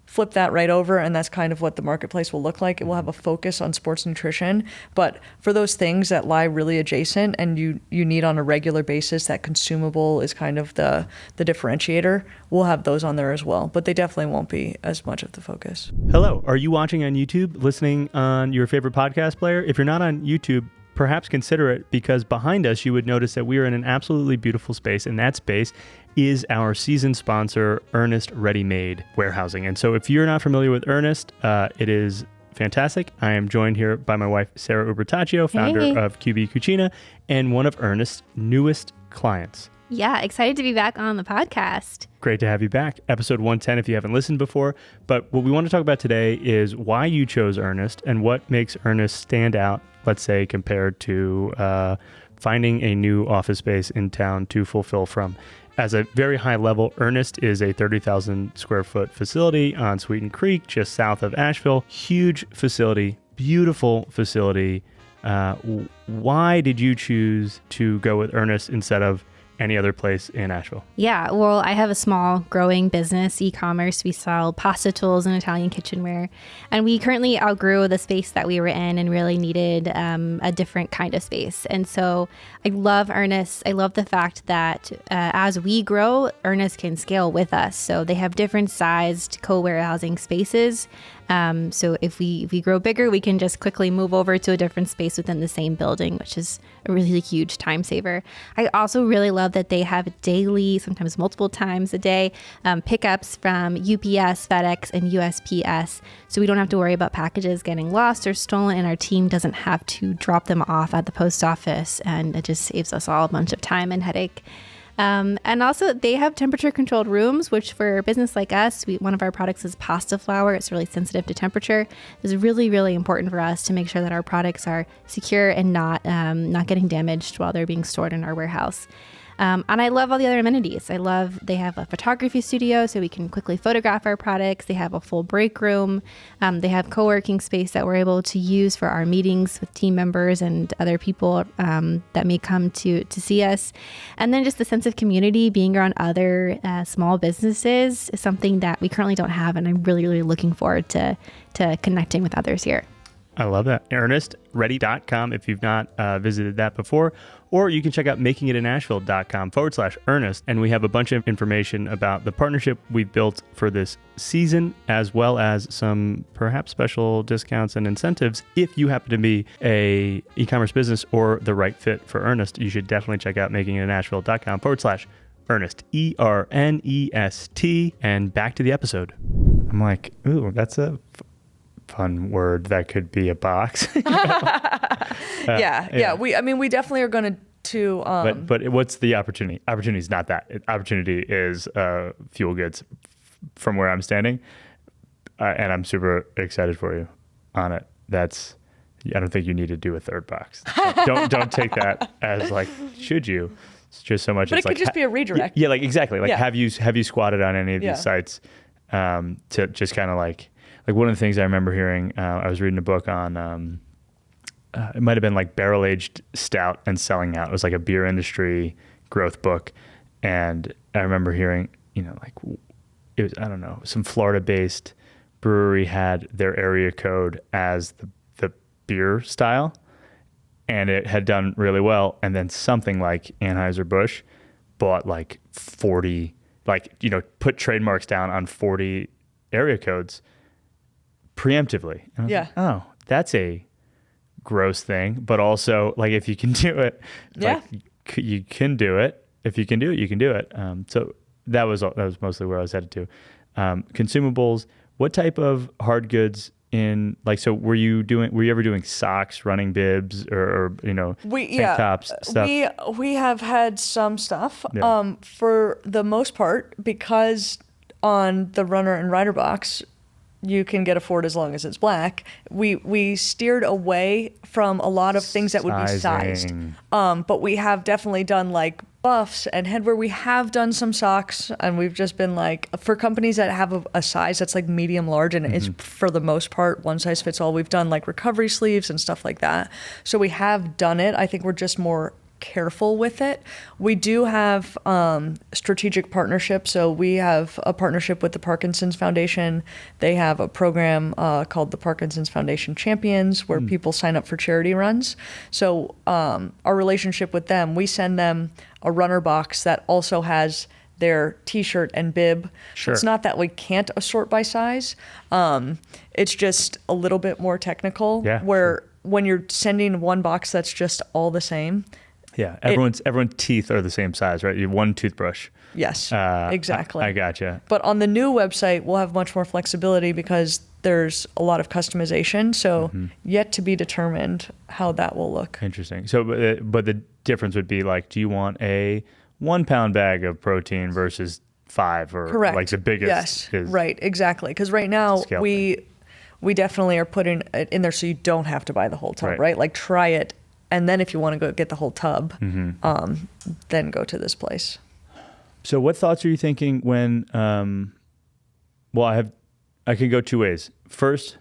Flip that right over, and that's kind of what the marketplace will look like. It will have a focus on sports nutrition, but for those things that lie really adjacent and you need on a regular basis, that consumable is kind of the differentiator. We'll have those on there as well, but they definitely won't be as much of the focus. Hello, are you watching on YouTube, listening on your favorite podcast player? If you're not on YouTube, perhaps consider it, because behind us, you would notice that we are in an absolutely beautiful space, and that space is our season sponsor, Ernest Ready-Made Warehousing. And so if you're not familiar with Ernest, it is fantastic. I am joined here by my wife, Sarah Ubertaccio, founder of QB Cucina, and one of Ernest's newest clients. Yeah, excited to be back on the podcast. Great to have you back. Episode 110 if you haven't listened before. But what we want to talk about today is why you chose Ernest and what makes Ernest stand out, let's say, compared to finding a new office space in town to fulfill from. As a very high level, Ernest is a 30,000 square foot facility on Sweeten Creek, just south of Asheville. Huge facility, beautiful facility. Why did you choose to go with Ernest instead of any other place in Asheville? Yeah, well, I have a small growing business, e-commerce. We sell pasta tools and Italian kitchenware. And we currently outgrew the space that we were in and really needed a different kind of space. And so I love Ernest. I love the fact that as we grow, Ernest can scale with us. So they have different sized co-warehousing spaces. So if we grow bigger, we can just quickly move over to a different space within the same building, which is a really huge time saver. I also really love that they have daily, sometimes multiple times a day, pickups from UPS, FedEx, and USPS. So we don't have to worry about packages getting lost or stolen, and our team doesn't have to drop them off at the post office, and it just saves us all a bunch of time and headache. And also they have temperature controlled rooms, which for a business like us, one of our products is pasta flour. It's really sensitive to temperature. It's really, really important for us to make sure that our products are secure and not getting damaged while they're being stored in our warehouse. And I love all the other amenities. They have a photography studio so we can quickly photograph our products. They have a full break room. They have co-working space that we're able to use for our meetings with team members and other people that may come to see us. And then just the sense of community, being around other small businesses is something that we currently don't have. And I'm really, really looking forward to connecting with others here. I love that. ErnestReady.com if you've not visited that before, or you can check out makingitinasheville.com/Ernest. And we have a bunch of information about the partnership we've built for this season, as well as some perhaps special discounts and incentives. If you happen to be a e-commerce business or the right fit for Ernest, you should definitely check out makingitinasheville.com/Ernest, ERNEST. And back to the episode. I'm like, ooh, that's a fun word that could be a box. Yeah. We definitely are going to. But what's the opportunity? Opportunity is not that. Opportunity is Fuel Goods from where I'm standing, and I'm super excited for you on it. I don't think you need to do a third box. Don't take that as like, should you? It's just so much. But it's it could just be a redirect. Yeah, like exactly. Like have you squatted on any of these sites to just kind of like one of the things I remember hearing, I was reading a book on, it might have been like barrel-aged stout and selling out. It was like a beer industry growth book. And I remember hearing, like it was, I don't know, some Florida-based brewery had their area code as the beer style. and it had done really well. And then something like Anheuser-Busch bought like 40, like, you know, put trademarks down on 40 area codes preemptively. And I was Yeah. like, oh, that's a gross thing. But also, like, if you can do it, Yeah. like, you can do it. If you can do it, you can do it. So that was mostly where I was headed to. Consumables. What type of hard goods so were you ever doing socks, running bibs, or you know, tank tops stuff? We have had some stuff. Yeah. For the most part, because on the runner and rider box, you can get a Ford as long as it's black. We steered away from a lot of things that would be sized. Sizing. But we have definitely done like buffs and headwear. We have done some socks, and we've just been like, for companies that have a size that's like medium large, and it's for the most part one size fits all. We've done like recovery sleeves and stuff like that. So we have done it. I think we're just more careful with it. We do have strategic partnerships. So we have a partnership with the Parkinson's Foundation. They have a program called the Parkinson's Foundation Champions, where people sign up for charity runs. So our relationship with them, we send them a runner box that also has their t-shirt and bib. Sure. It's not that we can't assort by size. It's just a little bit more technical, where when you're sending one box that's just all the same. Yeah, everyone's teeth are the same size, right? You have one toothbrush. Yes, exactly. I gotcha. But on the new website, we'll have much more flexibility because there's a lot of customization. So yet to be determined how that will look. Interesting. So, but the difference would be like, do you want a 1 pound bag of protein versus 5, or Correct. like the biggest? Yes, right, exactly. Because right now Scale we definitely are putting it in there so you don't have to buy the whole tub, right? Like try it. And then if you want to go get the whole tub, then go to this place. So what thoughts are you thinking when, I can go two ways. First,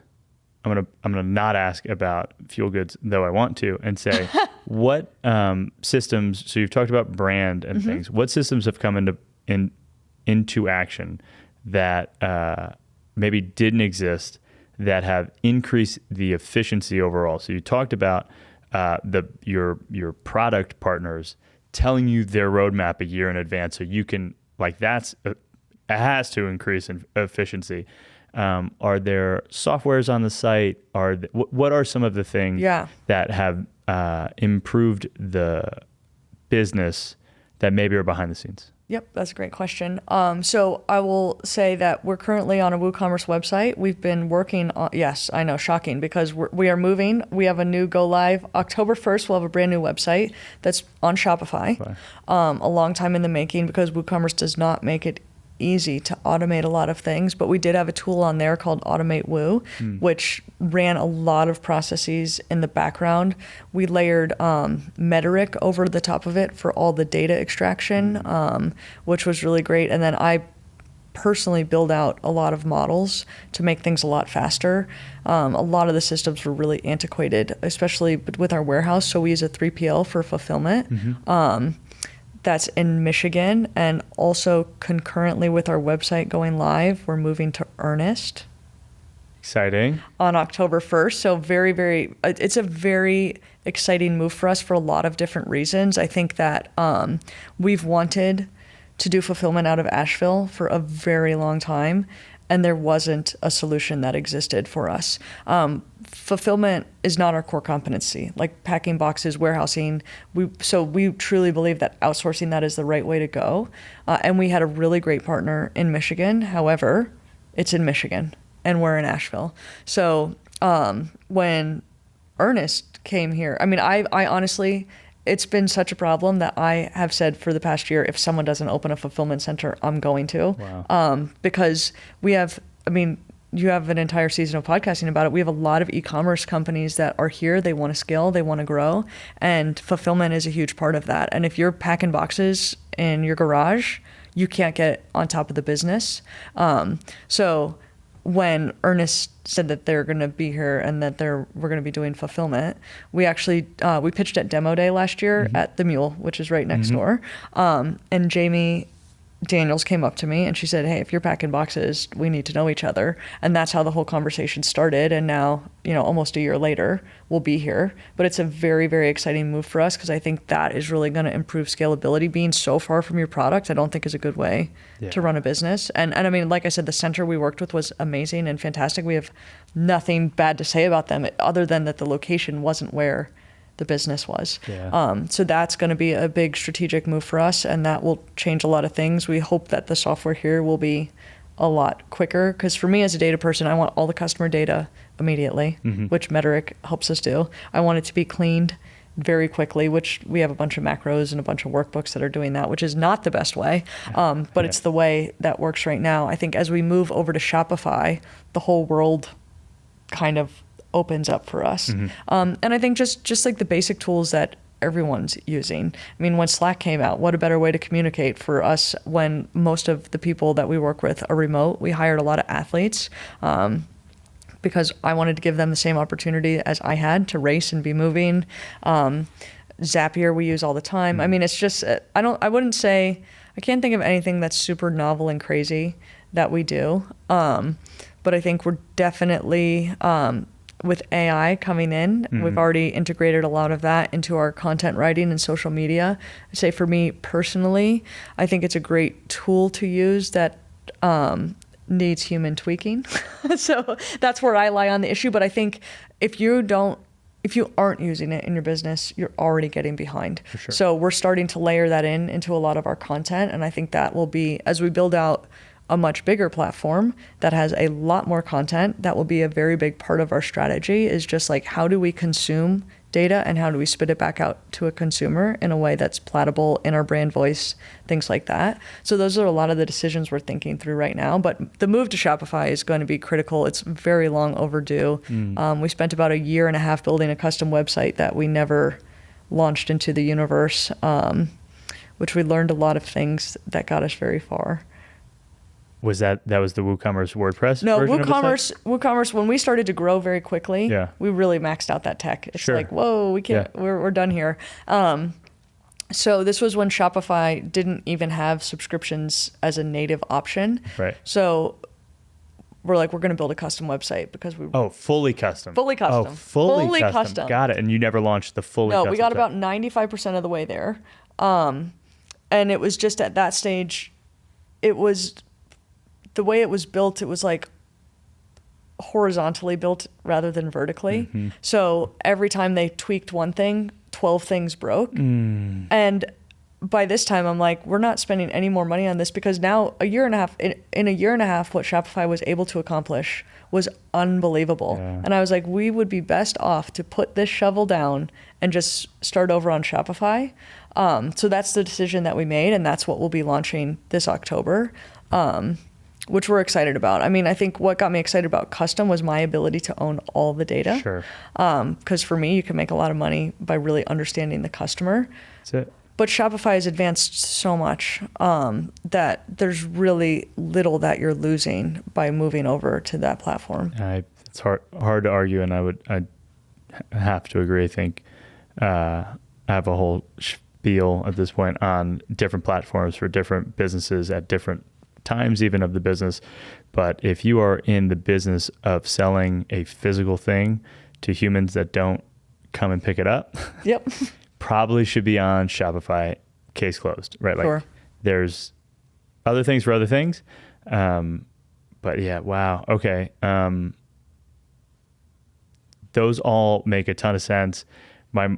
I'm gonna not ask about fuel goods, though I want to, and say, what systems, so you've talked about brand and things, what systems have come into action that maybe didn't exist that have increased the efficiency overall? So you talked about your product partners telling you their roadmap a year in advance, so you can, like, it has to increase in efficiency. Are there softwares on the site? What are some of the things that have improved the business that maybe are behind the scenes? Yep, that's a great question. So I will say that we're currently on a WooCommerce website. We've been working on, yes, I know, shocking, because we are moving. We have a new go live. October 1st, we'll have a brand new website that's on Shopify. A long time in the making, because WooCommerce does not make it easy to automate a lot of things, but we did have a tool on there called Automate Woo, which ran a lot of processes in the background. We layered Metric over the top of it for all the data extraction, which was really great. And then I personally build out a lot of models to make things a lot faster. A lot of the systems were really antiquated, especially with our warehouse. So we use a 3PL for fulfillment. That's in Michigan, and also concurrently with our website going live, we're moving to Earnest. Exciting. On October 1st. So it's a very exciting move for us for a lot of different reasons. I think that we've wanted to do fulfillment out of Asheville for a very long time, and there wasn't a solution that existed for us. Fulfillment is not our core competency, like packing boxes, warehousing. So we truly believe that outsourcing that is the right way to go. And we had a really great partner in Michigan. However, it's in Michigan and we're in Asheville. So when Ernest came here, I mean, I honestly, it's been such a problem that I have said for the past year, if someone doesn't open a fulfillment center, I'm going to. Wow. Because we have, I mean, you have an entire season of podcasting about it. We have a lot of e-commerce companies that are here. They want to scale, they want to grow, and fulfillment is a huge part of that. And if you're packing boxes in your garage, you can't get on top of the business. So when Ernest said that they're going to be here and that we're going to be doing fulfillment, we actually we pitched at Demo Day last year at the Mule, which is right next door. And Jamie Daniels came up to me and she said, hey, if you're packing boxes, we need to know each other. And that's how the whole conversation started. And now, almost a year later, we'll be here. But it's a very, very exciting move for us because I think that is really going to improve scalability. Being so far from your product, I don't think is a good way to run a business. And I mean, like I said, the center we worked with was amazing and fantastic. We have nothing bad to say about them other than that the location wasn't where the business was. So that's going to be a big strategic move for us, and that will change a lot of things. We hope that the software here will be a lot quicker, because for me as a data person, I want all the customer data immediately, which Metric helps us do. I want it to be cleaned very quickly, which we have a bunch of macros and a bunch of workbooks that are doing that, which is not the best way, but it's the way that works right now. I think as we move over to Shopify, the whole world kind of opens up for us. And I think just like the basic tools that everyone's using. I mean, when Slack came out, what a better way to communicate for us when most of the people that we work with are remote. We hired a lot of athletes because I wanted to give them the same opportunity as I had to race and be moving. Zapier we use all the time. I mean, it's just, I wouldn't say, I can't think of anything that's super novel and crazy that we do. But I think we're definitely, with AI coming in, we've already integrated a lot of that into our content writing and social media. I'd say for me personally, I think it's a great tool to use that needs human tweaking. So that's where I lie on the issue. But I think if you aren't using it in your business, you're already getting behind. For sure. So we're starting to layer that into a lot of our content. And I think that will be, as we build out a much bigger platform that has a lot more content, that will be a very big part of our strategy, is just like, how do we consume data and how do we spit it back out to a consumer in a way that's palatable in our brand voice, things like that. So those are a lot of the decisions we're thinking through right now. But the move to Shopify is going to be critical. It's very long overdue. We spent about a year and a half building a custom website that we never launched into the universe, which we learned a lot of things that got us very far. Was that was the WooCommerce WordPress? No, version of the site? WooCommerce, when we started to grow very quickly, we really maxed out that tech. It's like, whoa, we can't, we're done here. So this was when Shopify didn't even have subscriptions as a native option. Right. So we're like, we're going to build a custom website because we... Oh, fully custom. Fully custom. Oh, fully custom. Got it. And you never launched the fully custom. No, we got site. about 95% of the way there. And it was just at that stage, it was... The way it was built, it was like horizontally built rather than vertically. So every time they tweaked one thing, 12 things broke. And by this time, I'm like, we're not spending any more money on this, because now in a year and a half, what Shopify was able to accomplish was unbelievable. And I was like, we would be best off to put this shovel down and just start over on Shopify. So that's the decision that we made, and that's what we'll be launching this October. Which we're excited about. I mean, I think what got me excited about custom was my ability to own all the data. Sure. Because for me, you can make a lot of money by really understanding the customer. That's it. But Shopify has advanced so much that there's really little that you're losing by moving over to that platform. It's hard to argue, and I have to agree. I think I have a whole spiel at this point on different platforms for different businesses at different times even of the business. But if you are in the business of selling a physical thing to humans that don't come and pick it up, probably should be on Shopify. Case closed, right? Like there's other things for other things. But yeah, wow. Okay. Those all make a ton of sense. My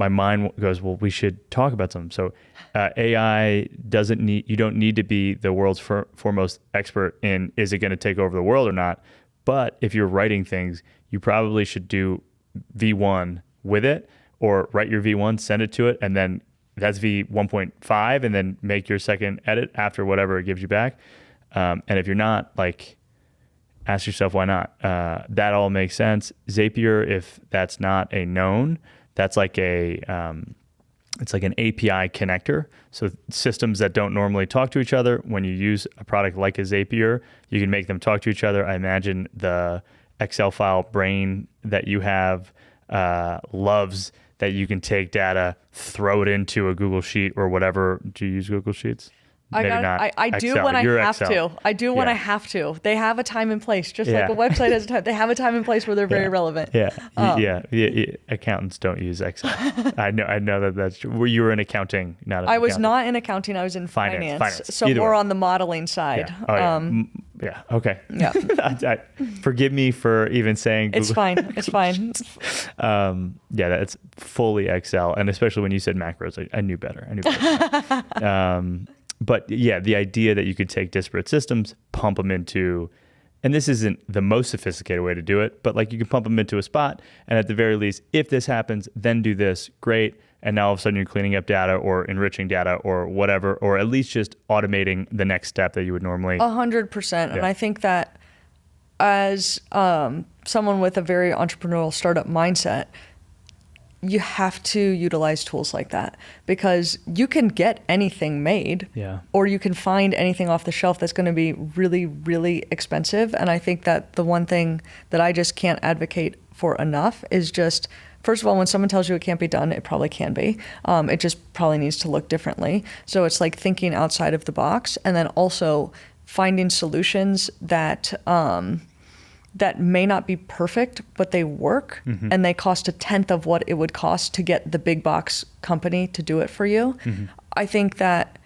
mind goes, well, we should talk about some. So AI you don't need to be the world's foremost expert in, is it going to take over the world or not? But if you're writing things, you probably should do V1 with it, or write your V1, send it to it, and then that's V1.5, and then make your second edit after whatever it gives you back. And if you're not, like, ask yourself, why not? That all makes sense. Zapier, if that's not a known, that's like it's like an API connector. So systems that don't normally talk to each other, when you use a product like a Zapier, you can make them talk to each other. I imagine the Excel file brain that you have loves that you can take data, throw it into a Google Sheet or whatever. Do you use Google Sheets? I maybe not I do Excel, when I your have Excel. to. I do when Yeah. I have to. They have a time and place, just Yeah. like a website has a time. They have a time and place where they're very relevant. Yeah. Accountants don't use Excel. I know that's true. Well, you were in accounting, not an I was accountant. not in accounting. I was in finance. So Either more way. on the modeling side. Yeah. Oh, yeah. Yeah. Okay. Yeah. Forgive me for even saying It's Google. fine. It's fine. Yeah, that's fully Excel, and especially when you said macros, I knew better. But yeah, the idea that you could take disparate systems, pump them into, and this isn't the most sophisticated way to do it, but like you can pump them into a spot, and at the very least, if this happens, then do this, great. And now all of a sudden you're cleaning up data or enriching data or whatever, or at least just automating the next step that you would normally. 100%. And Yeah. I think that as someone with a very entrepreneurial startup mindset, you have to utilize tools like that because you can get anything made Yeah. or you can find anything off the shelf that's going to be really, really expensive. And I think that the one thing that I just can't advocate for enough is just, first of all, when someone tells you it can't be done, it probably can be. It just probably needs to look differently. So it's like thinking outside of the box and then also finding solutions that that may not be perfect, but they work and they cost a tenth of what it would cost to get the big box company to do it for you. I think that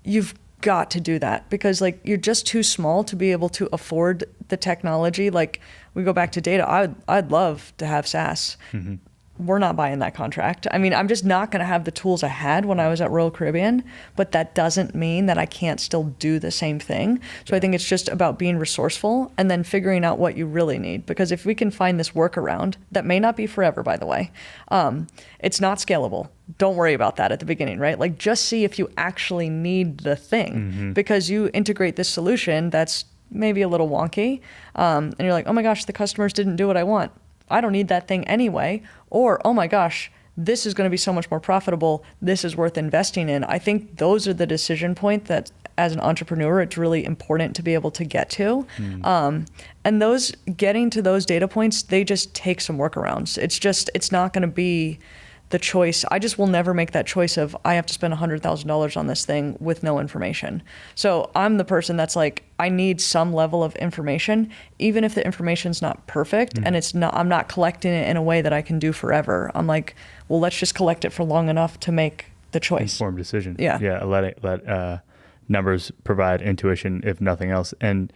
you've got to do that because like you're just too small to be able to afford the technology. Like we go back to data, I'd love to have SaaS. We're not buying that contract. I mean, I'm just not going to have the tools I had when I was at Royal Caribbean, but that doesn't mean that I can't still do the same thing. So I think it's just about being resourceful and then figuring out what you really need. Because if we can find this workaround, that may not be forever, by the way, it's not scalable. Don't worry about that at the beginning, right? Like just see if you actually need the thing because you integrate this solution that's maybe a little wonky and you're like, oh my gosh, the customers didn't do what I want. I don't need that thing anyway. Or, oh my gosh, this is going to be so much more profitable. This is worth investing in. I think those are the decision point that as an entrepreneur, it's really important to be able to get to. And those getting to those data points, they just take some workarounds. It's not going to be the choice. I just will never make that choice of I have to spend $100,000 on this thing with no information. So I'm the person that's like, I need some level of information, even if the information's not perfect and I'm not collecting it in a way that I can do forever. I'm like, well, let's just collect it for long enough to make the choice. Informed decision. Yeah. Yeah. Let numbers provide intuition, if nothing else. And,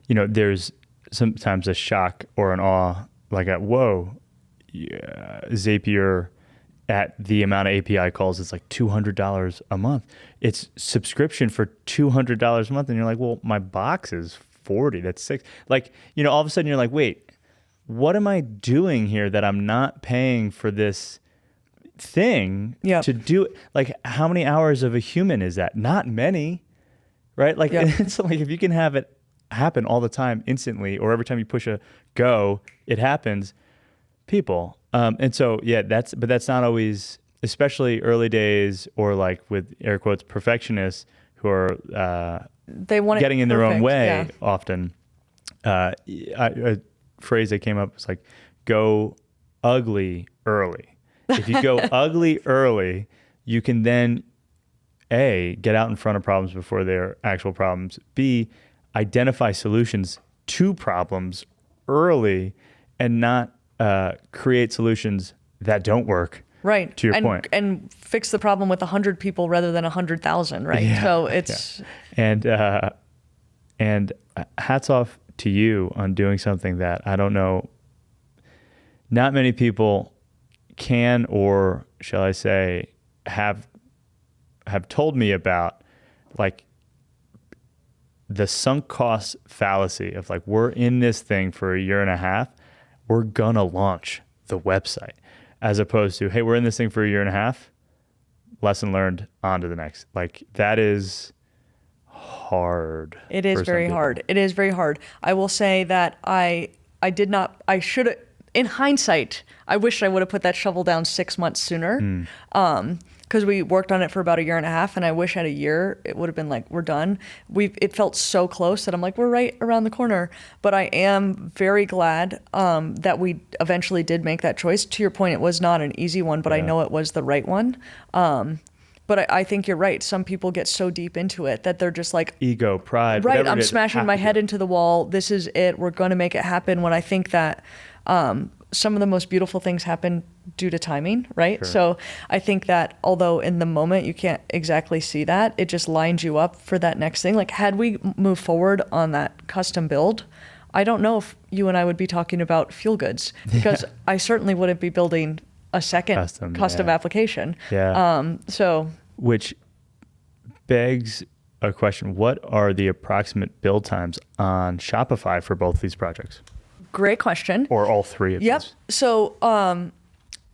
there's sometimes a shock or an awe, like whoa, Zapier at the amount of API calls, it's like $200 a month. It's subscription for $200 a month. And you're like, well, my box is $40. That's $6. Like, all of a sudden you're like, wait, what am I doing here that I'm not paying for this thing to do it? Like, how many hours of a human is that? Not many, right? Like, it's like if you can have it happen all the time instantly, or every time you push a go, it happens. People. And so, that's not always, especially early days or like with air quotes, perfectionists who are they want getting in their own way yeah. often. A phrase that came up was like, go ugly early. If you go ugly early, you can then A, get out in front of problems before they're actual problems. B, identify solutions to problems early and not create solutions that don't work. Right. To your point. And fix the problem with 100 people rather than 100,000, right? Yeah. So it's... Yeah. And hats off to you on doing something that I don't know, not many people can, or shall I say, have told me about, like, the sunk cost fallacy of like, we're in this thing for a year and a half, we're gonna launch the website, as opposed to, hey, we're in this thing for a year and a half, lesson learned, on to the next. Like, that is hard. It is very hard. It is very hard. I will say that I should have, in hindsight, I wish I would have put that shovel down 6 months sooner. Because we worked on it for about a year and a half, and I wish at a year it would have been like, we're done. It felt so close that I'm like, we're right around the corner. But I am very glad that we eventually did make that choice. To your point, it was not an easy one, but I know it was the right one. But I think you're right. Some people get so deep into it that they're just like, ego, pride, right, whatever I'm it is, smashing have my to head do it. into the wall. This is it. We're going to make it happen. When I think that some of the most beautiful things happen due to timing, right? Sure. So I think that although in the moment you can't exactly see that, it just lines you up for that next thing. Like had we moved forward on that custom build, I don't know if you and I would be talking about fuel goods, because I certainly wouldn't be building a second custom yeah. application. Yeah. So Which begs a question. What are the approximate build times on Shopify for both these projects? great question. Or all three of Yep. these? So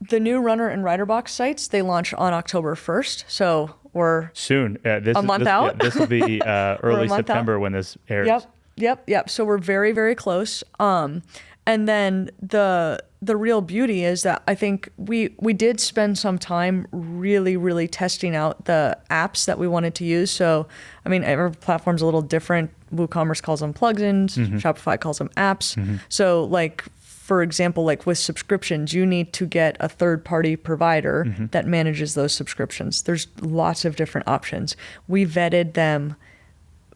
the new Runner and Riderbox sites, they launch on October 1st. So we're Soon. month out? Yeah, this will be early month September when this airs. Yep. So we're very, very close. And then the real beauty is that I think we did spend some time really, really testing out the apps that we wanted to use. So, I mean, every platform's a little different. WooCommerce calls them plugins. Shopify calls them apps. So like, for example, like with subscriptions, you need to get a third-party provider that manages those subscriptions. There's lots of different options. We vetted them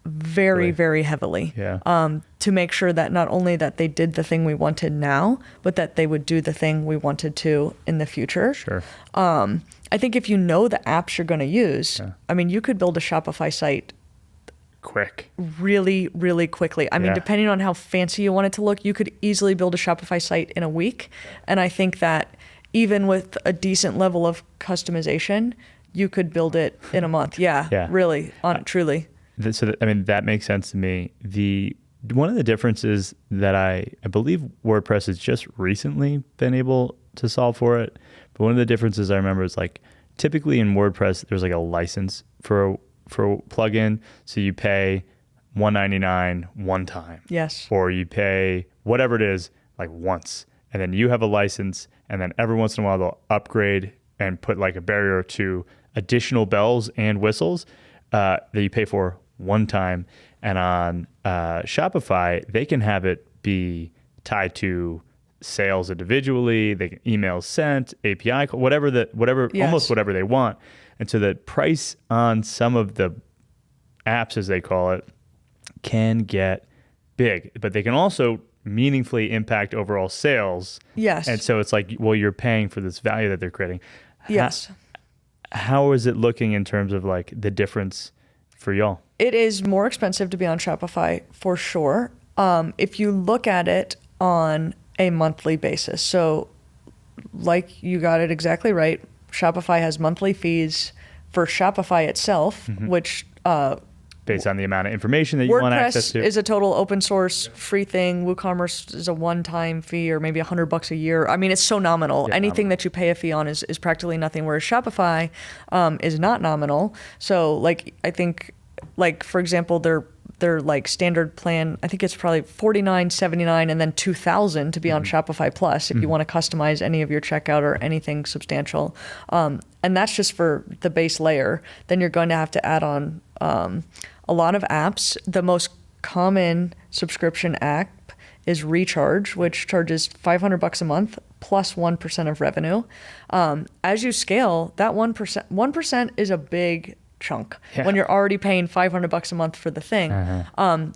very, very heavily to make sure that not only that they did the thing we wanted now, but that they would do the thing we wanted to in the future. Sure. I think if you know the apps you're going to use, I mean, you could build a Shopify site Quick. really, really quickly. I mean, depending on how fancy you want it to look, you could easily build a Shopify site in a week. And I think that even with a decent level of customization, you could build it in a month. Really, truly. I mean, that makes sense to me. One of the differences that I believe WordPress has just recently been able to solve for it, but one of the differences I remember is like typically in WordPress there's like a license for a plugin, so you pay $199 one time. Yes. Or you pay whatever it is like once, and then you have a license, and then every once in a while they'll upgrade and put like a barrier to additional bells and whistles that you pay for one time. And on Shopify, they can have it be tied to sales individually. They can emails sent, API, whatever, almost whatever they want. And so the price on some of the apps, as they call it, can get big, but they can also meaningfully impact overall sales. Yes. And so it's like, well, you're paying for this value that they're creating. Yes. How is it looking in terms of like the difference for y'all? It is more expensive to be on Shopify for sure. If you look at it on a monthly basis. So like you got it exactly right. Shopify has monthly fees for Shopify itself, which based on the amount of information that you want access to. WordPress is a total open source free thing. WooCommerce is a one-time fee or maybe $100 a year. I mean, it's so nominal. Anything that you pay a fee on is practically nothing, whereas Shopify is not nominal. So like, I think like, for example, their like standard plan, I think it's probably $49.79 and then $2,000 to be on Shopify Plus if you want to customize any of your checkout or anything substantial. And that's just for the base layer. Then you're going to have to add on a lot of apps. The most common subscription app is Recharge, which charges $500 a month plus 1% of revenue. As you scale, that 1% is a big chunk when you're already paying $500 a month for the thing.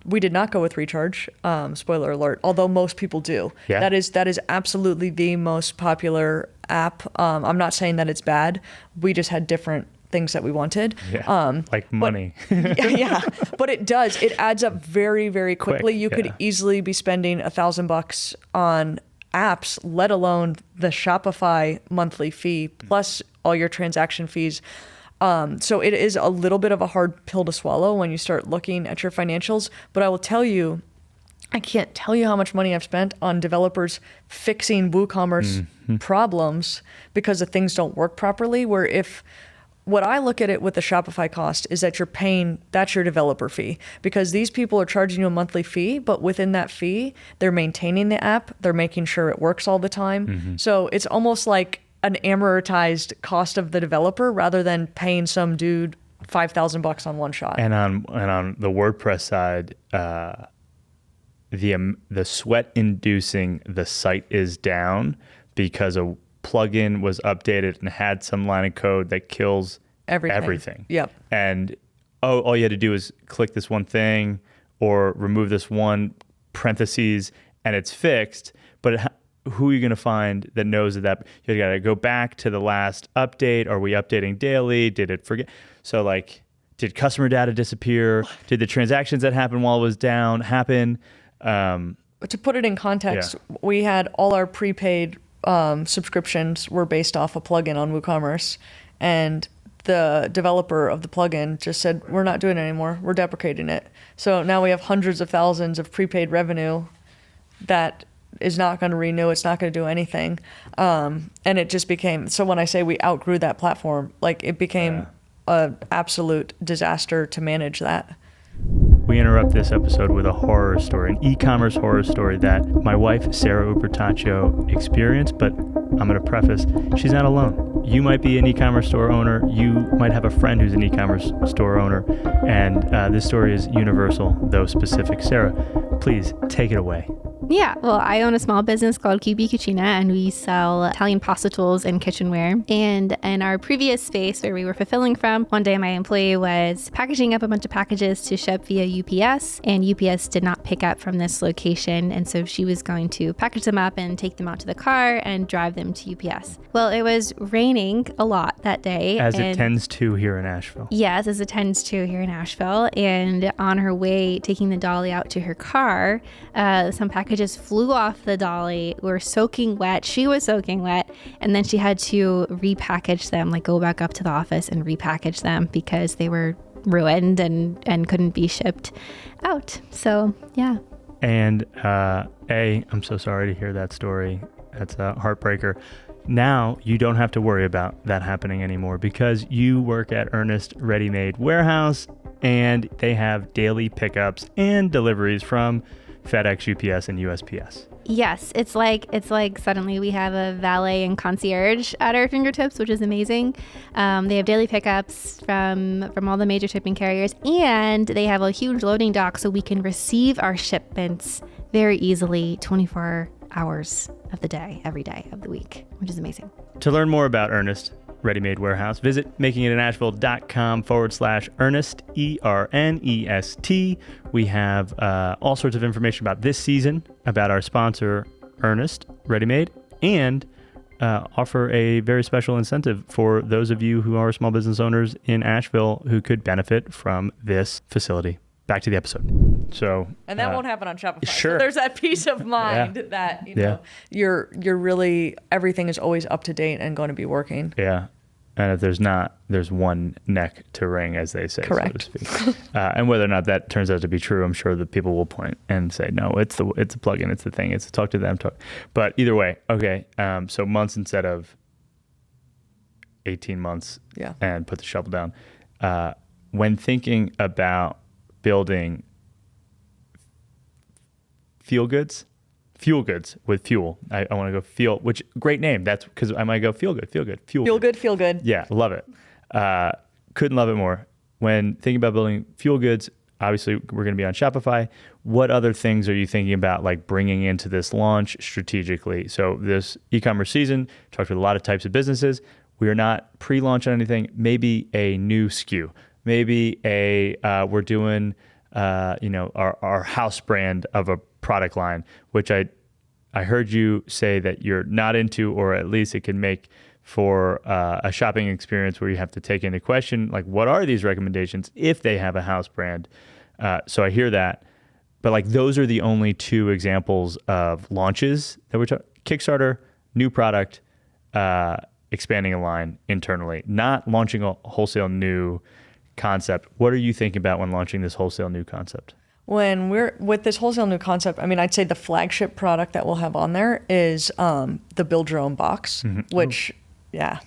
We did not go with Recharge, spoiler alert, although most people do. That is absolutely the most popular app. I'm not saying that it's bad. We just had different things that we wanted. Like money. But it adds up very, very quickly. You could easily be spending $1,000 on apps, let alone the Shopify monthly fee plus all your transaction fees. So it is a little bit of a hard pill to swallow when you start looking at your financials. But I will tell you, I can't tell you how much money I've spent on developers fixing WooCommerce problems because the things don't work properly. Where if what I look at it with the Shopify cost is that you're paying, that's your developer fee, because these people are charging you a monthly fee, but within that fee, they're maintaining the app, they're making sure it works all the time. So it's almost like an amortized cost of the developer rather than paying some dude $5,000 on one shot. And on the WordPress side, the sweat inducing the site is down because a plugin was updated and had some line of code that kills Everything. Yep. And all you had to do is click this one thing or remove this one parentheses and it's fixed. But who are you going to find that knows that you got to go back to the last update? Are we updating daily? Did it forget? So like, did customer data disappear? Did the transactions that happened while it was down happen? To put it in context, we had all our prepaid subscriptions were based off a plugin on WooCommerce, and the developer of the plugin just said, we're not doing it anymore. We're deprecating it. So now we have hundreds of thousands of prepaid revenue that is not going to renew. It's not going to do anything. And it just became, so when I say we outgrew that platform, like it became an absolute disaster to manage that. We interrupt this episode with a horror story, an e-commerce horror story that my wife, Sarah Ubertaccio, experienced, but I'm going to preface, she's not alone. You might be an e-commerce store owner. You might have a friend who's an e-commerce store owner. And this story is universal, though specific. Sarah, please take it away. Yeah, well, I own a small business called QB Cucina, and we sell Italian pasta tools and kitchenware. And in our previous space where we were fulfilling from, one day my employee was packaging up a bunch of packages to ship via UPS, and UPS did not pick up from this location. And so she was going to package them up and take them out to the car and drive them to UPS. Well, it was raining a lot that day. As it tends to here in Asheville. Yes, as it tends to here in Asheville. And on her way, taking the dolly out to her car, some packages flew off the dolly, were soaking wet. She was soaking wet. And then she had to repackage them, like go back up to the office and repackage them because they were ruined and couldn't be shipped out. So, yeah. And I'm so sorry to hear that story. That's a heartbreaker. Now you don't have to worry about that happening anymore because you work at Ernest Ready-Made Warehouse and they have daily pickups and deliveries from FedEx, UPS, and USPS. Yes, it's like suddenly we have a valet and concierge at our fingertips, which is amazing. They have daily pickups from all the major shipping carriers, and they have a huge loading dock so we can receive our shipments very easily 24 hours of the day, every day of the week, which is amazing. To learn more about Ernest Ready-Made Warehouse, visit makingitinasheville.com/Ernest, ERNEST. We have all sorts of information about this season, about our sponsor, Ernest Ready-Made, and offer a very special incentive for those of you who are small business owners in Asheville who could benefit from this facility. Back to the episode. So, and that won't happen on Shopify. Sure. So there's that peace of mind that you're really, everything is always up to date and going to be working. Yeah. And if there's not, there's one neck to wring, as they say. Correct. So to speak. And whether or not that turns out to be true, I'm sure that people will point and say, no, it's a plugin, it's the thing, it's talk to them. But either way, okay. So months instead of 18 months. Yeah. And put the shovel down. When thinking about building fuel goods with fuel. I want to go feel, which great name. That's because I might go feel good. Feel good. Yeah, love it. Couldn't love it more. When thinking about building fuel goods, obviously we're going to be on Shopify. What other things are you thinking about, like bringing into this launch strategically? So this e-commerce season, talked with a lot of types of businesses. We are not pre-launch on anything. Maybe a new SKU. Maybe we're doing our house brand of a product line, which I heard you say that you're not into, or at least it can make for a shopping experience where you have to take into question, like, what are these recommendations if they have a house brand? So I hear that, but like those are the only two examples of launches that we're talking. Kickstarter, new product, expanding a line internally, not launching a wholesale new concept. What are you thinking about when launching this wholesale new concept? When we're with this wholesale new concept, I mean, I'd say the flagship product that we'll have on there is the build your own box, which, well,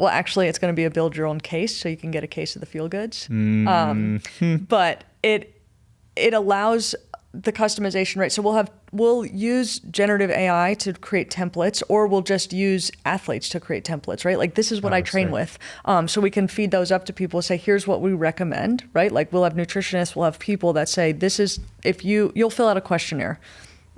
actually, it's going to be a build your own case, so you can get a case of the fuel goods. But it allows the customization, right? So we'll use generative AI to create templates, or we'll just use athletes to create templates, right? Like, this is what I train with. So we can feed those up to people, say, here's what we recommend, right? Like, we'll have nutritionists, we'll have people that say, this is, if you'll fill out a questionnaire.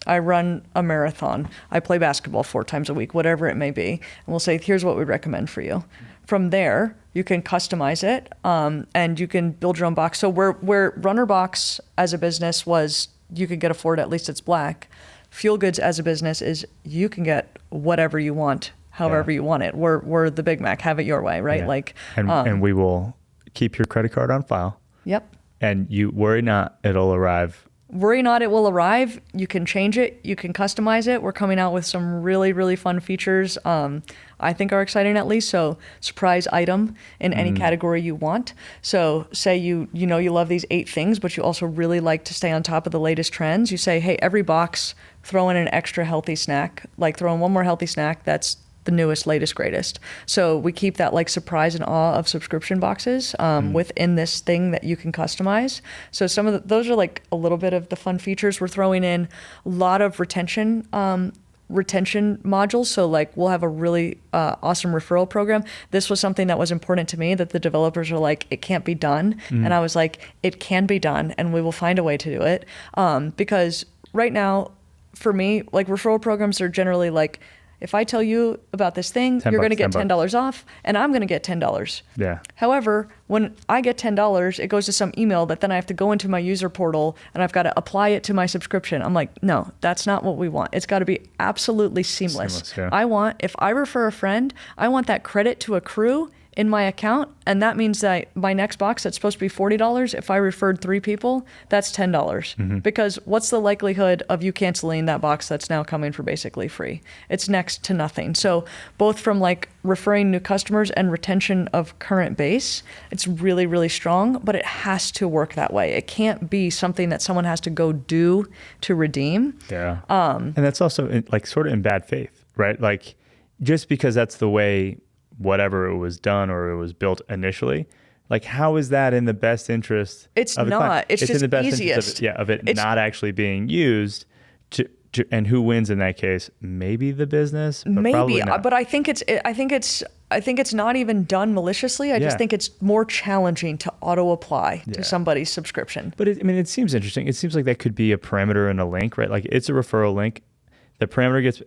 I run a marathon. I play basketball 4 times a week, whatever it may be. And we'll say, here's what we recommend for you. From there, you can customize it, and you can build your own box. So where Runner Box as a business was, you could get a Ford, at least it's black. Fuel Goods as a business is you can get whatever you want, however you want it. We're the Big Mac, have it your way, right? Yeah. Like, and we will keep your credit card on file. Yep. And you worry not, it'll arrive. Worry not, it will arrive. You can change it. You can customize it. We're coming out with some really, really fun features I think are exciting at least. So surprise item in any category you want. So say you love these 8 things, but you also really like to stay on top of the latest trends. You say, hey, every box, throw in an extra healthy snack. Like throw in one more healthy snack that's the newest, latest, greatest. So we keep that like surprise and awe of subscription boxes within this thing that you can customize. So some of those are like a little bit of the fun features. We're throwing in a lot of retention modules. So like we'll have a really awesome referral program. This was something that was important to me, that the developers are like, it can't be done. And I was like, it can be done, and we will find a way to do it. Because right now, for me, like referral programs are generally like, if I tell you about this thing, you're going to get $10 off, and I'm going to get $10. Yeah. However, when I get $10, it goes to some email that then I have to go into my user portal and I've got to apply it to my subscription. I'm like, no, that's not what we want. It's got to be absolutely seamless. Yeah. If I refer a friend, I want that credit to accrue in my account, and that means that my next box that's supposed to be $40, if I referred 3 people, that's $10. Because what's the likelihood of you canceling that box that's now coming for basically free? It's next to nothing. So both from like referring new customers and retention of current base, it's really, really strong, but it has to work that way. It can't be something that someone has to go do to redeem. Yeah. And that's also like sort of in bad faith, right? Like just because that's the way whatever it was done or it was built initially, like how is that in the best interest? It's of the not. client? It's just in the best easiest. interest of it not actually being used to and who wins in that case? Maybe the business, but maybe, probably not. But I think it's not even done maliciously. I just think it's more challenging to auto apply to somebody's subscription. But it seems interesting. It seems like that could be a parameter and a link, right? Like it's a referral link. The parameter gets.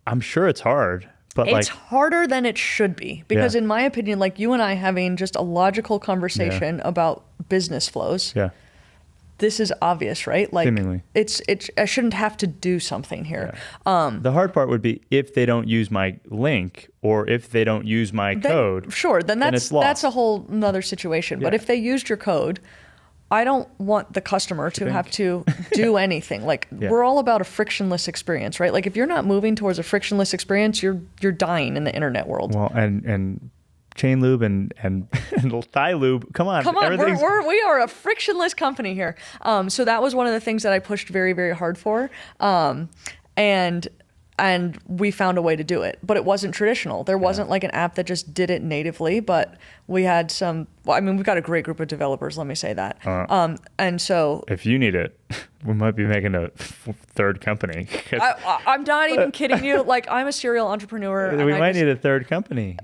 I'm sure it's hard. But it's harder than it should be, because in my opinion, like you and I having just a logical conversation about business flows, this is obvious, right? Like seemingly. I shouldn't have to do something here. The hard part would be if they don't use my link or if they don't use my code. Sure, then that's a whole nother situation. But if they used your code, I don't want the customer to have to do anything. Like we're all about a frictionless experience, right? Like if you're not moving towards a frictionless experience, you're dying in the internet world. Well, and chain lube and thigh lube. Come on, we are a frictionless company here. So that was one of the things that I pushed very, very hard for, and we found a way to do it, but it wasn't traditional. There wasn't like an app that just did it natively, but we had we've got a great group of developers, let me say that. And so if you need it, we might be making a third company. I'm not even kidding you. Like I'm a serial entrepreneur. We might need a third company.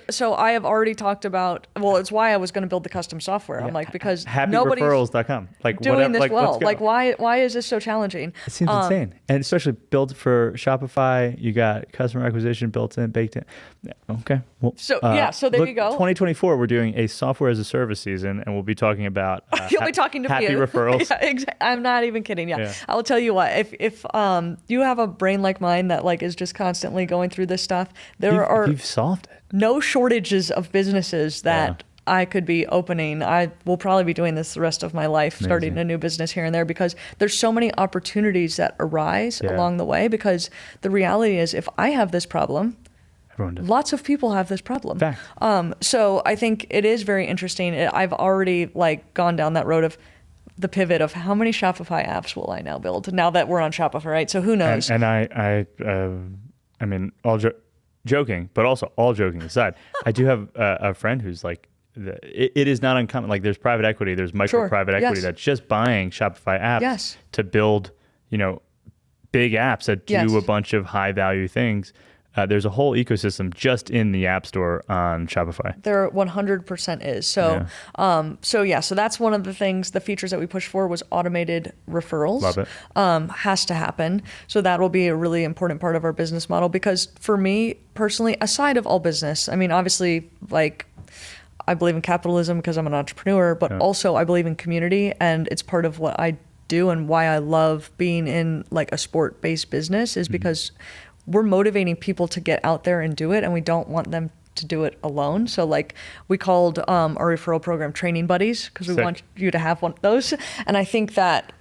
So I have already talked about, it's why I was going to build the custom software. I'm like, because nobody's happyreferrals.com. Like doing this well. Let's go. Like why is this so challenging? It seems insane. And especially built for Shopify, you got customer acquisition baked in. Yeah, okay. Well, so there you go. 2024, we're doing a software as a service season, and we'll be talking about you'll be talking to happy referrals. I'm not even kidding. Yeah. I'll tell you what. If you have a brain like mine that like is just constantly going through this stuff, you've solved it. No shortages of businesses that I could be opening. I will probably be doing this the rest of my life, starting a new business here and there, because there's so many opportunities that arise along the way. Because the reality is, if I have this problem, lots of people have this problem. So I think it is very interesting. I've already like gone down that road of the pivot of how many Shopify apps will I now build now that we're on Shopify, right? So who knows? And I mean, all joking, but also all joking aside, I do have a friend who's like, it is not uncommon. Like there's private equity, there's micro private equity that's just buying Shopify apps to build, big apps that do a bunch of high value things. there's a whole ecosystem just in the App Store on Shopify. There 100% is. So, so that's one of the things, the features that we push for was automated referrals. Love it. Has to happen. So that will be a really important part of our business model, because for me personally, aside of all business, I mean, obviously, like, I believe in capitalism because I'm an entrepreneur, but also I believe in community, and it's part of what I do and why I love being in like a sport-based business is because we're motivating people to get out there and do it, and we don't want them to do it alone. So like we called our referral program Training Buddies, because we want you to have one of those. And I think that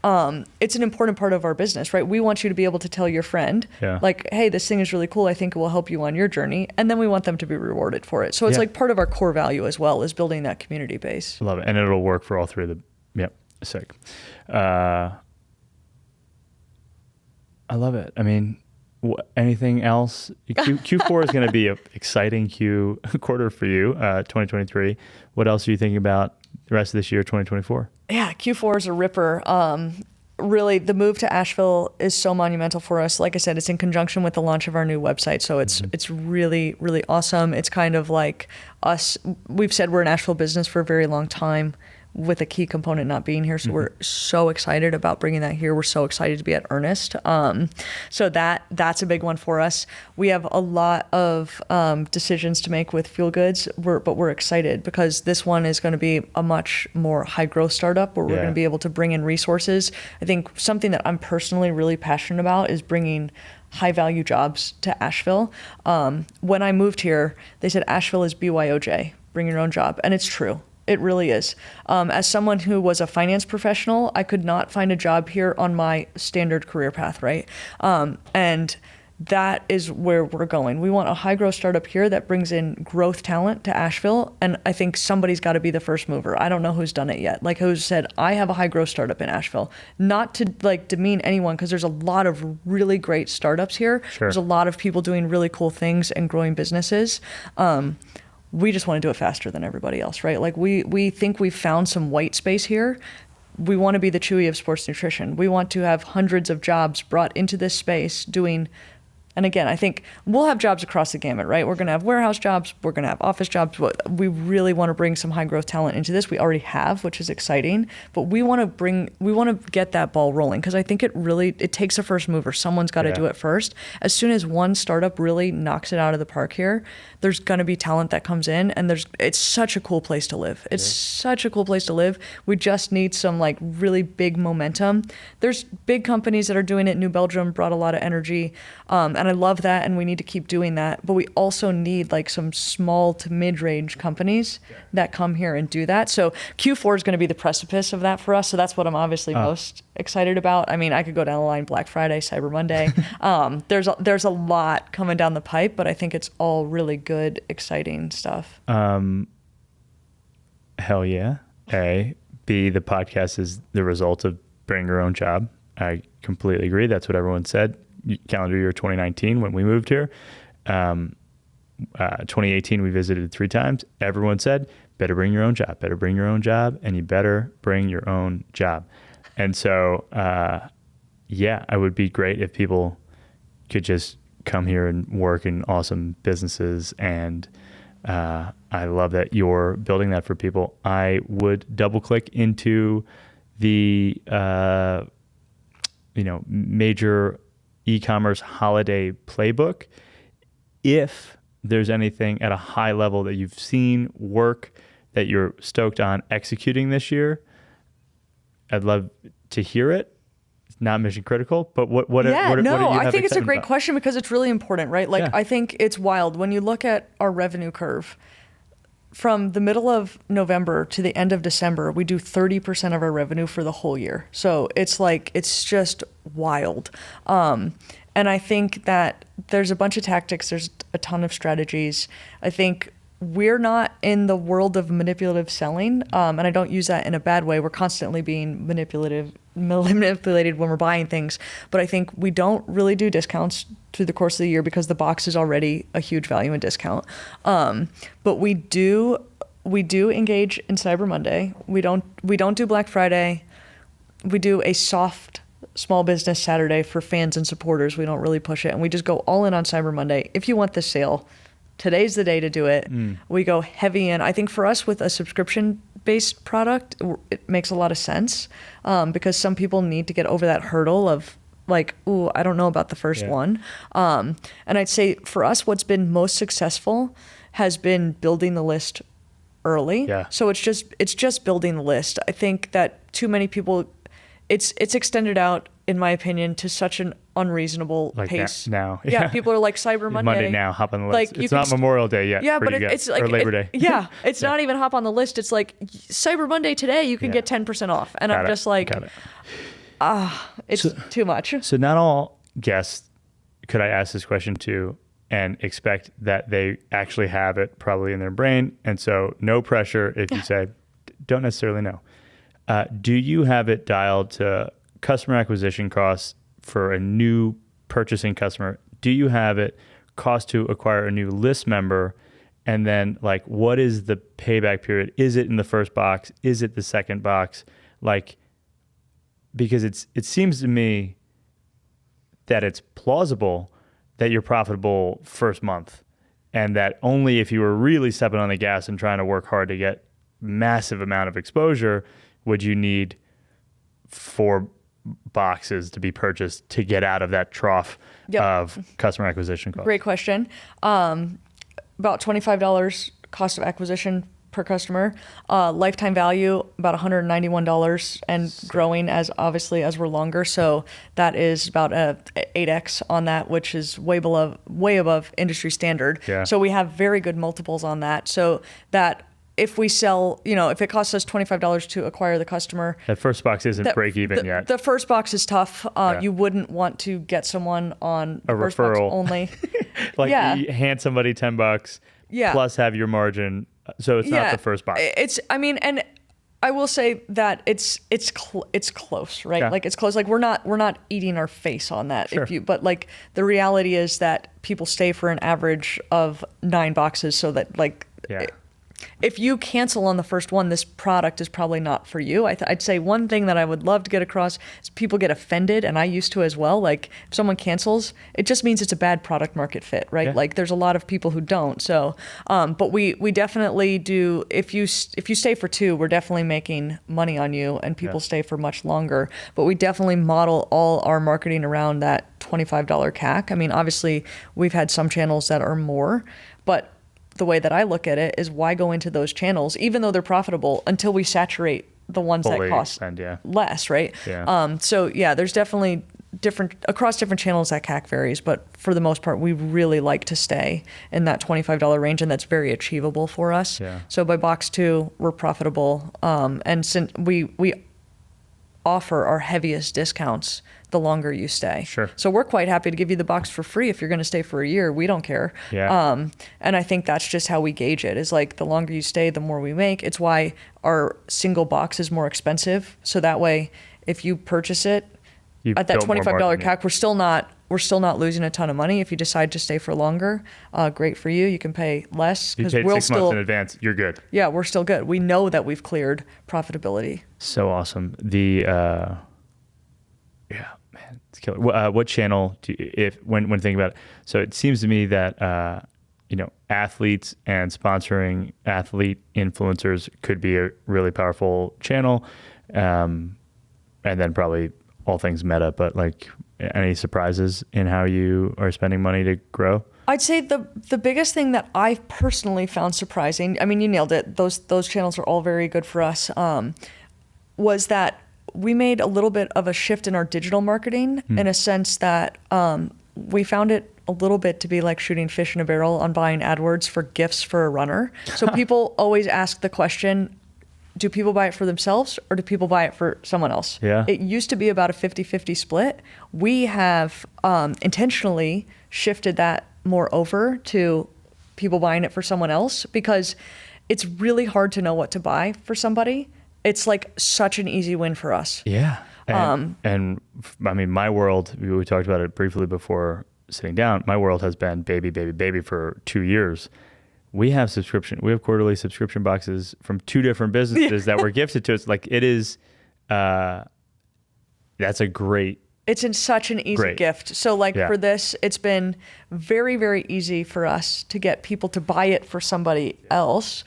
it's an important part of our business, right? We want you to be able to tell your friend, like, hey, this thing is really cool. I think it will help you on your journey. And then we want them to be rewarded for it. So it's like part of our core value as well, is building that community base. I love it. And it'll work for all three of the, sick. I love it. I mean, anything else? Q4 is going to be an exciting quarter for you, 2023. What else are you thinking about the rest of this year, 2024? Yeah, Q4 is a ripper. Really, the move to Asheville is so monumental for us. Like I said, it's in conjunction with the launch of our new website. So it's really, really awesome. It's kind of like us. We've said we're an Asheville business for a very long time, with a key component not being here. So we're so excited about bringing that here. We're so excited to be at Earnest. So that's a big one for us. We have a lot of decisions to make with Fuel Goods, but we're excited because this one is going to be a much more high growth startup where we're going to be able to bring in resources. I think something that I'm personally really passionate about is bringing high value jobs to Asheville. When I moved here, they said Asheville is BYOJ, bring your own job. And it's true. It really is. As someone who was a finance professional, I could not find a job here on my standard career path, right? And that is where we're going. We want a high growth startup here that brings in growth talent to Asheville. And I think somebody's got to be the first mover. I don't know who's done it yet. Like who's said, I have a high growth startup in Asheville. Not to like demean anyone, because there's a lot of really great startups here. Sure. There's a lot of people doing really cool things and growing businesses. We just want to do it faster than everybody else, right? Like we think we've found some white space here. We want to be the Chewy of sports nutrition. We want to have hundreds of jobs brought into this space doing. And again, I think we'll have jobs across the gamut, right? We're going to have warehouse jobs. We're going to have office jobs. We really want to bring some high growth talent into this. We already have, which is exciting. But we want to get that ball rolling, because I think it takes a first mover. Someone's got to do it first. As soon as one startup really knocks it out of the park here, there's going to be talent that comes in, and it's such a cool place to live. It's such a cool place to live. We just need some like really big momentum. There's big companies that are doing it. New Belgium brought a lot of energy. And I love that, and we need to keep doing that. But we also need like some small to mid-range companies that come here and do that. So Q4 is going to be the precipice of that for us. So that's what I'm obviously most excited about. I mean, I could go down the line: Black Friday, Cyber Monday. There's a lot coming down the pipe, but I think it's all really good, exciting stuff. Hell yeah. A. B, the podcast is the result of bring your own job. I completely agree. That's what everyone said. Calendar year 2019 when we moved here. 2018 we visited 3 times. Everyone said, better bring your own job, and you better bring your own job. And so, it would be great if people could just come here and work in awesome businesses. And I love that you're building that for people. I would double click into the major e-commerce holiday playbook. If there's anything at a high level that you've seen work that you're stoked on executing this year, I'd love to hear it. It's not mission critical, but what do you have I think it's a great about? question, because it's really important, right? Like I think it's wild when you look at our revenue curve. From the middle of November to the end of December, we do 30% of our revenue for the whole year. So it's just wild. And I think that there's a bunch of tactics. There's a ton of strategies. I think we're not in the world of manipulative selling. And I don't use that in a bad way. We're constantly being manipulated when we're buying things. But I think we don't really do discounts through the course of the year, because the box is already a huge value in discount. But we do engage in Cyber Monday. We don't do Black Friday. We do a soft Small Business Saturday for fans and supporters. We don't really push it. And we just go all in on Cyber Monday. If you want this sale, today's the day to do it. We go heavy in. I think for us with a subscription-based product, it makes a lot of sense because some people need to get over that hurdle of like, ooh, I don't know about the first one. And I'd say for us, what's been most successful has been building the list early. Yeah. So it's just building the list. I think that too many people, it's extended out, in my opinion, to such an unreasonable pace. Now. Yeah. People are like Cyber Monday. Monday now, hop on the list. Like, it's not Memorial Day yet. Yeah, for but you guys, it's like or Labor Day. Yeah, it's not even hop on the list. It's like Cyber Monday today, you can get 10% off, and I'm just like, it's too much. So not all guests could I ask this question to and expect that they actually have it probably in their brain, and so no pressure if you say don't necessarily know. Do you have it dialed to customer acquisition costs for a new purchasing customer? Do you have it cost to acquire a new list member? And then like, what is the payback period? Is it in the first box? Is it the second box? Like, because it seems to me that it's plausible that you're profitable first month, and that only if you were really stepping on the gas and trying to work hard to get massive amount of exposure would you need 4 boxes to be purchased to get out of that trough of customer acquisition costs. Great question. About $25 cost of acquisition per customer. Lifetime value about $191 and growing as we're longer. So that is about a 8x on that, which is way above industry standard. Yeah. So we have very good multiples on that. So that if we sell, if it costs us $25 to acquire the customer, that first box isn't break even yet. The first box is tough. You wouldn't want to get someone on a first referral box only. You hand somebody $10 plus have your margin. So it's not the first box. And I will say that it's close, right? Yeah. Like it's close. Like we're not eating our face on that. Sure. But like the reality is that people stay for an average of 9 boxes, so that if you cancel on the first one, this product is probably not for you. I'd say one thing that I would love to get across is people get offended, and I used to as well. Like if someone cancels, it just means it's a bad product market fit, right? Yeah. Like there's a lot of people who don't. So, but we definitely do. If you stay for 2, we're definitely making money on you, and people stay for much longer. But we definitely model all our marketing around that $25 CAC. I mean, obviously we've had some channels that are more, but the way that I look at it is why go into those channels, even though they're profitable, until we saturate the ones that cost less, right? Yeah. There's definitely across different channels that CAC varies, but for the most part, we really like to stay in that $25 range, and that's very achievable for us. Yeah. So by box 2, we're profitable, and since we offer our heaviest discounts the longer you stay. Sure. So we're quite happy to give you the box for free if you're going to stay for a year. We don't care. Yeah. And I think that's just how we gauge it, is like the longer you stay, the more we make. It's why our single box is more expensive. So that way, if you purchase it at that $25 CAC, we're still not losing a ton of money. If you decide to stay for longer, great for you. You can pay less. You paid 6 months in advance. You're good. Yeah, we're still good. We know that we've cleared profitability. So awesome. Man, it's killer. What channel when thinking about it? So it seems to me that athletes and sponsoring athlete influencers could be a really powerful channel, and then probably all things meta. But like, any surprises in how you are spending money to grow? I'd say the biggest thing that I personally found surprising, I mean, you nailed it. Those channels are all very good for us. Was that we made a little bit of a shift in our digital marketing in a sense that we found it a little bit to be like shooting fish in a barrel on buying AdWords for gifts for a runner. So people always ask the question, do people buy it for themselves or do people buy it for someone else? Yeah. It used to be about a 50-50 split. We have intentionally shifted that more over to people buying it for someone else because it's really hard to know what to buy for somebody. It's like such an easy win for us. Yeah. And I mean, my world, we talked about it briefly before sitting down. My world has been baby for 2 years. We have quarterly subscription boxes from 2 different businesses that were gifted to us. Like it is, That's a great. It's in such an easy gift. So like for this, it's been very, very easy for us to get people to buy it for somebody else,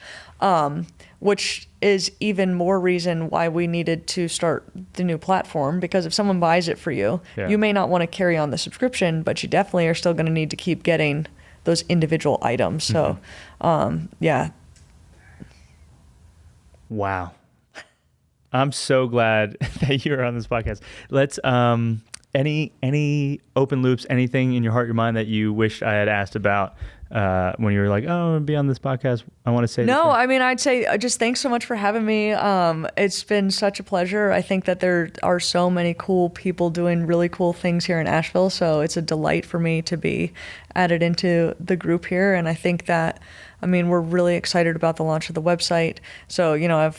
which is even more reason why we needed to start the new platform, because if someone buys it for you, you may not want to carry on the subscription, but you definitely are still going to need to keep getting those individual items. So, yeah. Wow. I'm so glad that you're on this podcast. Let's, any open loops, anything in your heart, your mind that you wish I had asked about when you were like, oh, I'm gonna be on this podcast? I want to say no. I mean, I'd say just thanks so much for having me. It's been such a pleasure. I think that there are so many cool people doing really cool things here in Asheville, so it's a delight for me to be added into the group here. And I think that, I mean, we're really excited about the launch of the website. So, you know,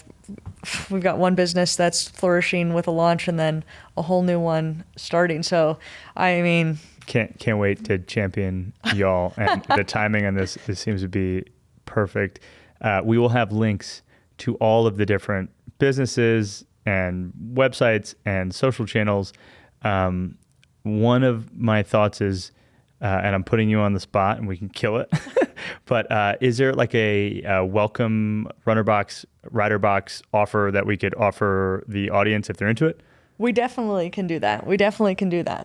we've got one business that's flourishing with a launch and then a whole new one starting. So, I mean, can't wait to champion y'all. And the timing on this seems to be perfect. We will have links to all of the different businesses and websites and social channels. One of my thoughts is, and I'm putting you on the spot and we can kill it, but is there like a welcome rider box offer that we could offer the audience if they're into it? We definitely can do that.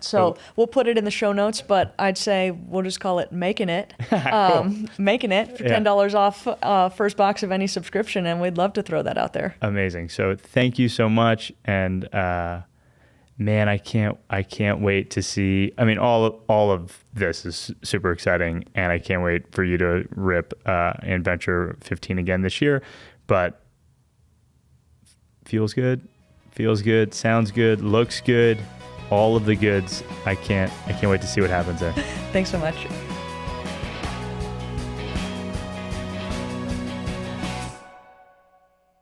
So we'll put it in the show notes, but I'd say we'll just call it Making It. Making It for $10 off first box of any subscription, and we'd love to throw that out there. Amazing. So thank you so much, and man, I can't wait to see. I mean, all of this is super exciting, and I can't wait for you to rip in Venture 15 again this year. But feels good, sounds good, looks good, all of the goods. I can't wait to see what happens there. Thanks so much.